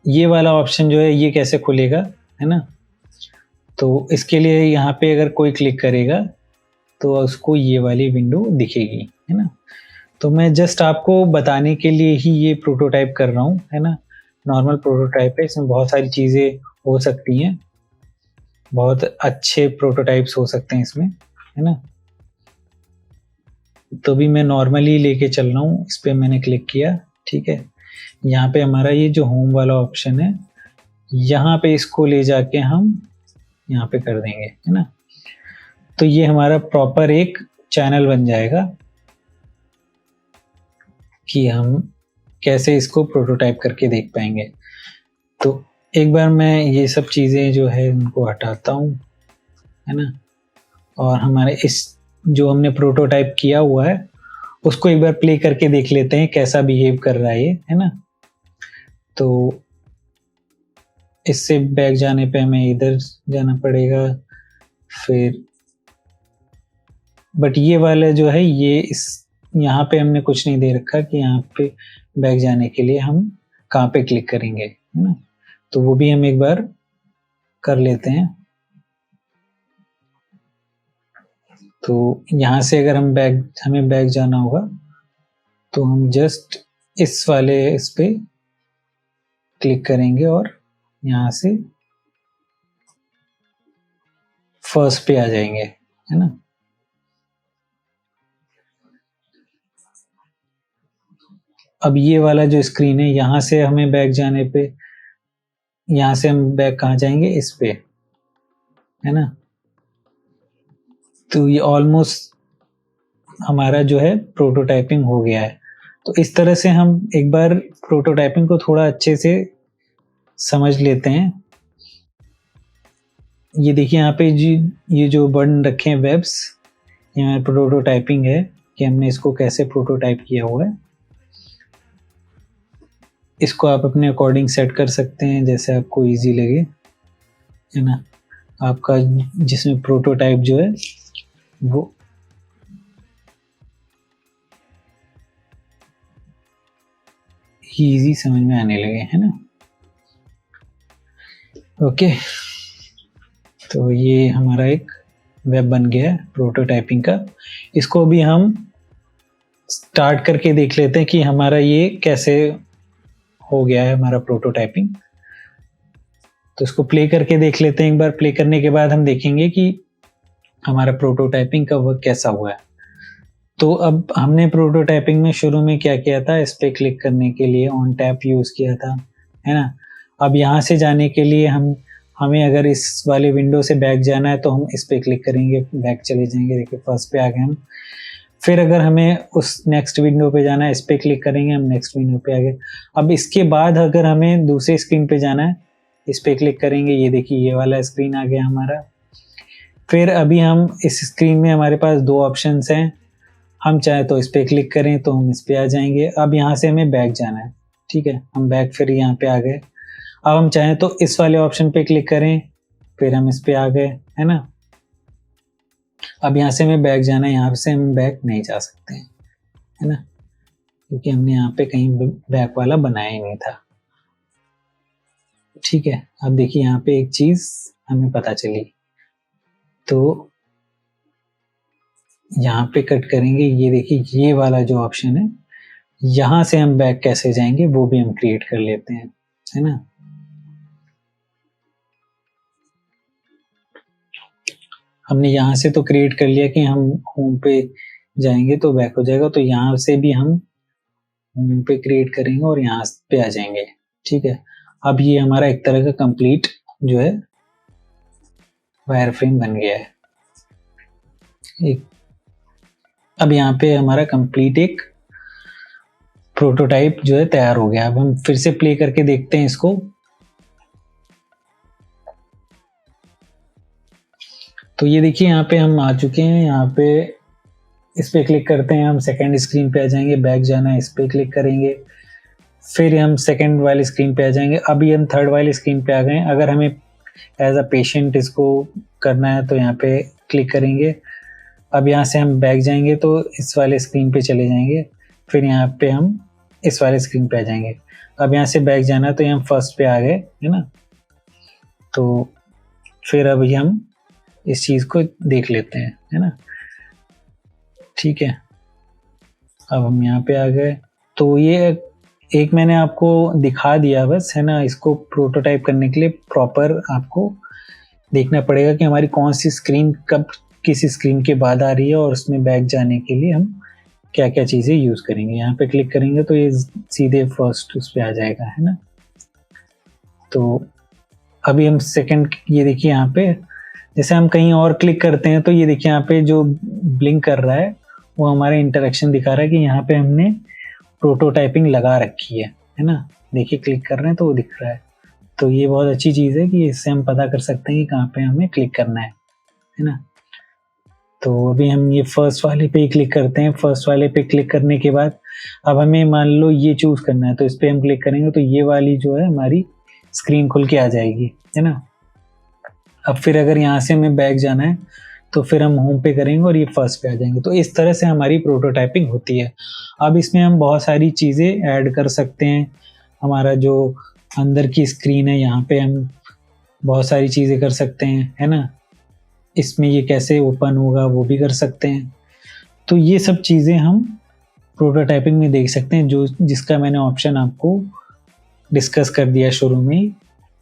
ये वाला ऑप्शन जो है ये कैसे खुलेगा, है ना। तो इसके लिए यहाँ पे अगर कोई क्लिक करेगा तो उसको ये वाली विंडो दिखेगी, है ना। तो मैं जस्ट आपको बताने के लिए ही ये प्रोटोटाइप कर रहा हूँ, है ना। नॉर्मल प्रोटोटाइप है, इसमें बहुत सारी चीज़ें हो सकती हैं, बहुत अच्छे प्रोटोटाइप्स हो सकते हैं इसमें, है ना। तो भी मैं नॉर्मली लेके चल रहा हूँ, इस पर मैंने क्लिक किया, ठीक है। यहाँ पे हमारा ये जो होम वाला ऑप्शन है यहाँ पे इसको ले जाके हम यहाँ पे कर देंगे, है ना। तो ये हमारा प्रॉपर एक चैनल बन जाएगा कि हम कैसे इसको प्रोटोटाइप करके देख पाएंगे। तो एक बार मैं ये सब चीज़ें जो है उनको हटाता हूँ, है ना, और हमारे इस जो हमने प्रोटोटाइप किया हुआ है उसको एक बार प्ले करके देख लेते हैं कैसा बिहेव कर रहा है ये, है ना। तो इससे बैक जाने पे हमें इधर जाना पड़ेगा, फिर बट ये वाला जो है ये इस यहाँ पे हमने कुछ नहीं दे रखा कि यहाँ पे बैक जाने के लिए हम कहाँ पे क्लिक करेंगे, है ना। तो वो भी हम एक बार कर लेते हैं। तो यहाँ से अगर हमें बैक जाना होगा तो हम जस्ट इस वाले इस पे क्लिक करेंगे और यहाँ से फर्स्ट पे आ जाएंगे, है ना। अब ये वाला जो स्क्रीन है यहाँ से हमें बैक जाने पे, यहाँ से हम बैक कहाँ जाएंगे, इस पे, है ना। तो ये ऑलमोस्ट हमारा जो है प्रोटोटाइपिंग हो गया है। तो इस तरह से हम एक बार प्रोटोटाइपिंग को थोड़ा अच्छे से समझ लेते हैं। ये देखिए यहाँ पे जी ये जो बटन रखे हैं वेब्स, ये हमारा प्रोटोटाइपिंग है कि हमने इसको कैसे प्रोटोटाइप किया हुआ है। इसको आप अपने अकॉर्डिंग सेट कर सकते हैं जैसे आपको इजी लगे, है ना। आपका जिसमें प्रोटोटाइप जो है वो इजी समझ में आने लगे, है ना। ओके, तो ये हमारा एक वेब बन गया है प्रोटोटाइपिंग का। इसको भी हम स्टार्ट करके देख लेते हैं कि हमारा ये कैसे हो गया है हमारा प्रोटोटाइपिंग। तो इसको प्ले करके देख लेते हैं एक बार। प्ले करने के बाद हम देखेंगे कि हमारा प्रोटोटाइपिंग का वर्क कैसा हुआ है। तो अब हमने प्रोटोटाइपिंग में शुरू में क्या किया था, इस पे क्लिक करने के लिए ऑन टैप यूज किया था, है ना। अब यहाँ से जाने के लिए हमें अगर इस वाले विंडो से बैक जाना है तो हम इस पे क्लिक करेंगे, बैक चले जाएंगे। देखिए फर्स्ट पे आ गए हम। फिर अगर हमें उस नेक्स्ट विंडो पे जाना है, इस पे क्लिक करेंगे, हम नेक्स्ट विंडो पे आ गए। अब इसके बाद अगर हमें दूसरे स्क्रीन पे जाना है, इस पे क्लिक करेंगे, ये देखिए ये वाला स्क्रीन आ गया हमारा। फिर अभी हम इस स्क्रीन में हमारे पास दो ऑप्शंस हैं, हम चाहे तो इस पे क्लिक करें तो हम इस पे आ जाएंगे। अब यहाँ से हमें बैक जाना है, ठीक है, हम बैक फिर यहाँ पे आ गए। अब हम चाहें तो इस वाले ऑप्शन पे क्लिक करें, फिर हम इस पे आ गए, है ना। अब यहाँ से हमें बैक जाना है, यहाँ से हम बैक नहीं जा सकते हैं, है ना, क्योंकि हमने यहाँ पे कहीं बैक वाला बनाया ही नहीं था। ठीक है, अब देखिए यहाँ पे एक चीज हमें पता चली। तो यहाँ पे कट करेंगे, ये देखिए ये वाला जो ऑप्शन है, यहाँ से हम बैक कैसे जाएंगे वो भी हम क्रिएट कर लेते हैं, है ना। हमने यहाँ से तो क्रिएट कर लिया कि हम होम पे जाएंगे तो बैक हो जाएगा। तो यहाँ से भी हम होम पे क्रिएट करेंगे और यहाँ पे आ जाएंगे, ठीक है। अब ये हमारा एक तरह का कंप्लीट जो है वायरफ्रेम बन गया है। अब यहाँ पे हमारा कंप्लीट एक प्रोटोटाइप जो है तैयार हो गया। अब हम फिर से प्ले करके देखते हैं इसको। तो ये देखिए यहाँ पे हम आ चुके हैं। यहाँ पे इस पे क्लिक करते हैं, हम सेकेंड स्क्रीन पे आ जाएंगे। बैक जाना है, इस पे क्लिक करेंगे, फिर हम सेकेंड वाली स्क्रीन पे आ जाएंगे। अभी हम थर्ड वाली स्क्रीन पे आ गए। अगर हमें एज अ पेशेंट इसको करना है तो यहाँ पे क्लिक करेंगे। अब यहाँ से हम बैक जाएंगे तो इस वाले स्क्रीन पे चले जाएंगे, फिर यहाँ पे हम इस वाले स्क्रीन पे आ जाएंगे। अब यहाँ से बैक जाना है तो हम फर्स्ट पे आ गए, है ना। तो फिर अभी हम इस चीज को देख लेते हैं, है ना। ठीक है, अब हम यहाँ पे आ गए। तो ये एक मैंने आपको दिखा दिया बस, है ना। इसको प्रोटोटाइप करने के लिए प्रॉपर आपको देखना पड़ेगा कि हमारी कौन सी स्क्रीन कब किसी स्क्रीन के बाद आ रही है और उसमें बैक जाने के लिए हम क्या क्या चीज़ें यूज़ करेंगे। यहाँ पे क्लिक करेंगे तो ये सीधे फर्स्ट उस पर आ जाएगा, है ना। तो अभी हम सेकंड, ये देखिए यहाँ पे जैसे हम कहीं और क्लिक करते हैं तो ये देखिए यहाँ पे जो ब्लिंक कर रहा है वो हमारे इंटरेक्शन दिखा रहा है कि यहाँ पे हमने प्रोटोटाइपिंग लगा रखी है ना। देखिए क्लिक कर रहे हैं तो वो दिख रहा है। तो ये बहुत अच्छी चीज़ है कि इससे हम पता कर सकते हैं कि कहाँ पे हमें क्लिक करना है ना। तो अभी हम ये फर्स्ट वाले पे ही क्लिक करते हैं। फर्स्ट वाले पे क्लिक करने के बाद अब हमें मान लो ये चूज़ करना है, तो इस पे हम क्लिक करेंगे तो ये वाली जो है हमारी स्क्रीन खुल के आ जाएगी, है ना। अब फिर अगर यहाँ से हमें बैक जाना है तो फिर हम होम पे करेंगे और ये फर्स्ट पे आ जाएंगे। तो इस तरह से हमारी प्रोटोटाइपिंग होती है। अब इसमें हम बहुत सारी चीज़ें ऐड कर सकते हैं। हमारा जो अंदर की स्क्रीन है यहाँ पे हम बहुत सारी चीज़ें कर सकते हैं, है ना। इसमें ये कैसे ओपन होगा वो भी कर सकते हैं। तो ये सब चीज़ें हम प्रोटोटाइपिंग में देख सकते हैं, जो जिसका मैंने ऑप्शन आपको डिस्कस कर दिया शुरू में,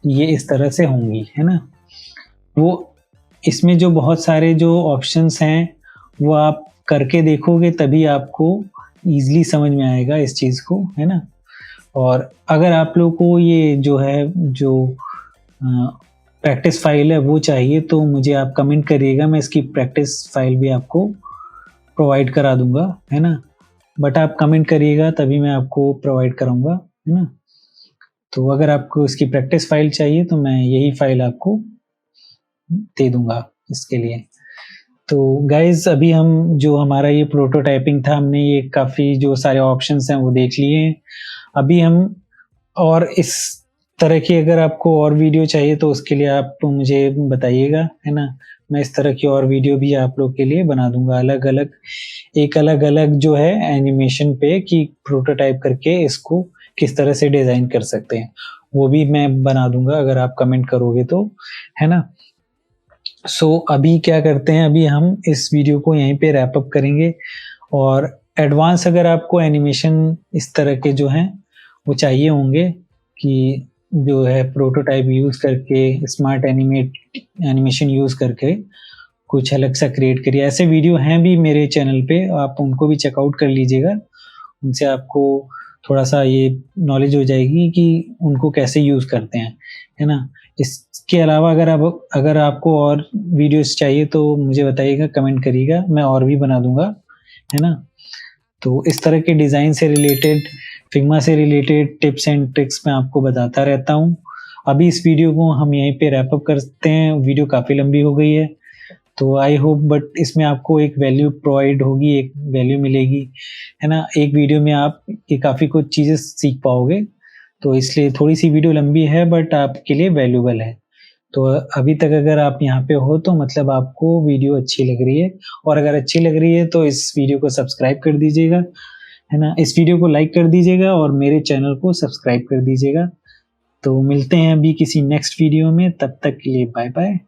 ये इस तरह से होंगी, है ना। वो इसमें जो बहुत सारे जो ऑप्शंस हैं वो आप करके देखोगे तभी आपको ईज़िली समझ में आएगा इस चीज़ को, है ना। और अगर आप लोग को ये जो है जो प्रैक्टिस फाइल है वो चाहिए तो मुझे आप कमेंट करिएगा, मैं इसकी प्रैक्टिस फाइल भी आपको प्रोवाइड करा दूंगा, है ना। बट आप कमेंट करिएगा तभी मैं आपको प्रोवाइड कराऊंगा, है ना। तो अगर आपको इसकी प्रैक्टिस फाइल चाहिए तो मैं यही फाइल आपको दे दूंगा इसके लिए। तो गाइज अभी हम जो हमारा ये प्रोटोटाइपिंग था, हमने ये काफ़ी जो सारे ऑप्शंस हैं वो देख लिए हैं। अभी हम और इस तरह की अगर आपको और वीडियो चाहिए तो उसके लिए आप मुझे बताइएगा, है ना। मैं इस तरह की और वीडियो भी आप लोग के लिए बना दूंगा, अलग अलग जो है एनिमेशन पे कि प्रोटोटाइप करके इसको किस तरह से डिज़ाइन कर सकते हैं, वो भी मैं बना दूंगा अगर आप कमेंट करोगे तो, है ना। सो अभी क्या करते हैं, अभी हम इस वीडियो को यहीं पे रैप अप करेंगे। और एडवांस अगर आपको एनिमेशन इस तरह के जो हैं वो चाहिए होंगे कि जो है प्रोटोटाइप यूज़ करके स्मार्ट एनिमेशन यूज़ करके कुछ अलग सा क्रिएट करिए, ऐसे वीडियो हैं भी मेरे चैनल पे, आप उनको भी चेकआउट कर लीजिएगा। उनसे आपको थोड़ा सा ये नॉलेज हो जाएगी कि उनको कैसे यूज़ करते हैं, है ना। इसके अलावा अगर आपको और वीडियोस चाहिए तो मुझे बताइएगा, कमेंट करिएगा, मैं और भी बना दूंगा, है ना। तो इस तरह के डिज़ाइन से रिलेटेड, फिग्मा से रिलेटेड टिप्स एंड ट्रिक्स मैं आपको बताता रहता हूँ। अभी इस वीडियो को हम यहीं पे रैप अप करते हैं, वीडियो काफ़ी लंबी हो गई है। तो आई होप बट इसमें आपको एक वैल्यू प्रोवाइड होगी, एक वैल्यू मिलेगी, है ना। एक वीडियो में आप ये काफ़ी कुछ चीज़ें सीख पाओगे, तो इसलिए थोड़ी सी वीडियो लंबी है बट आपके लिए वैल्यूबल है। तो अभी तक अगर आप यहाँ पे हो तो मतलब आपको वीडियो अच्छी लग रही है, और अगर अच्छी लग रही है तो इस वीडियो को सब्सक्राइब कर दीजिएगा, है ना। इस वीडियो को लाइक कर दीजिएगा और मेरे चैनल को सब्सक्राइब कर दीजिएगा। तो मिलते हैं अभी किसी नेक्स्ट वीडियो में, तब तक के लिए बाय बाय।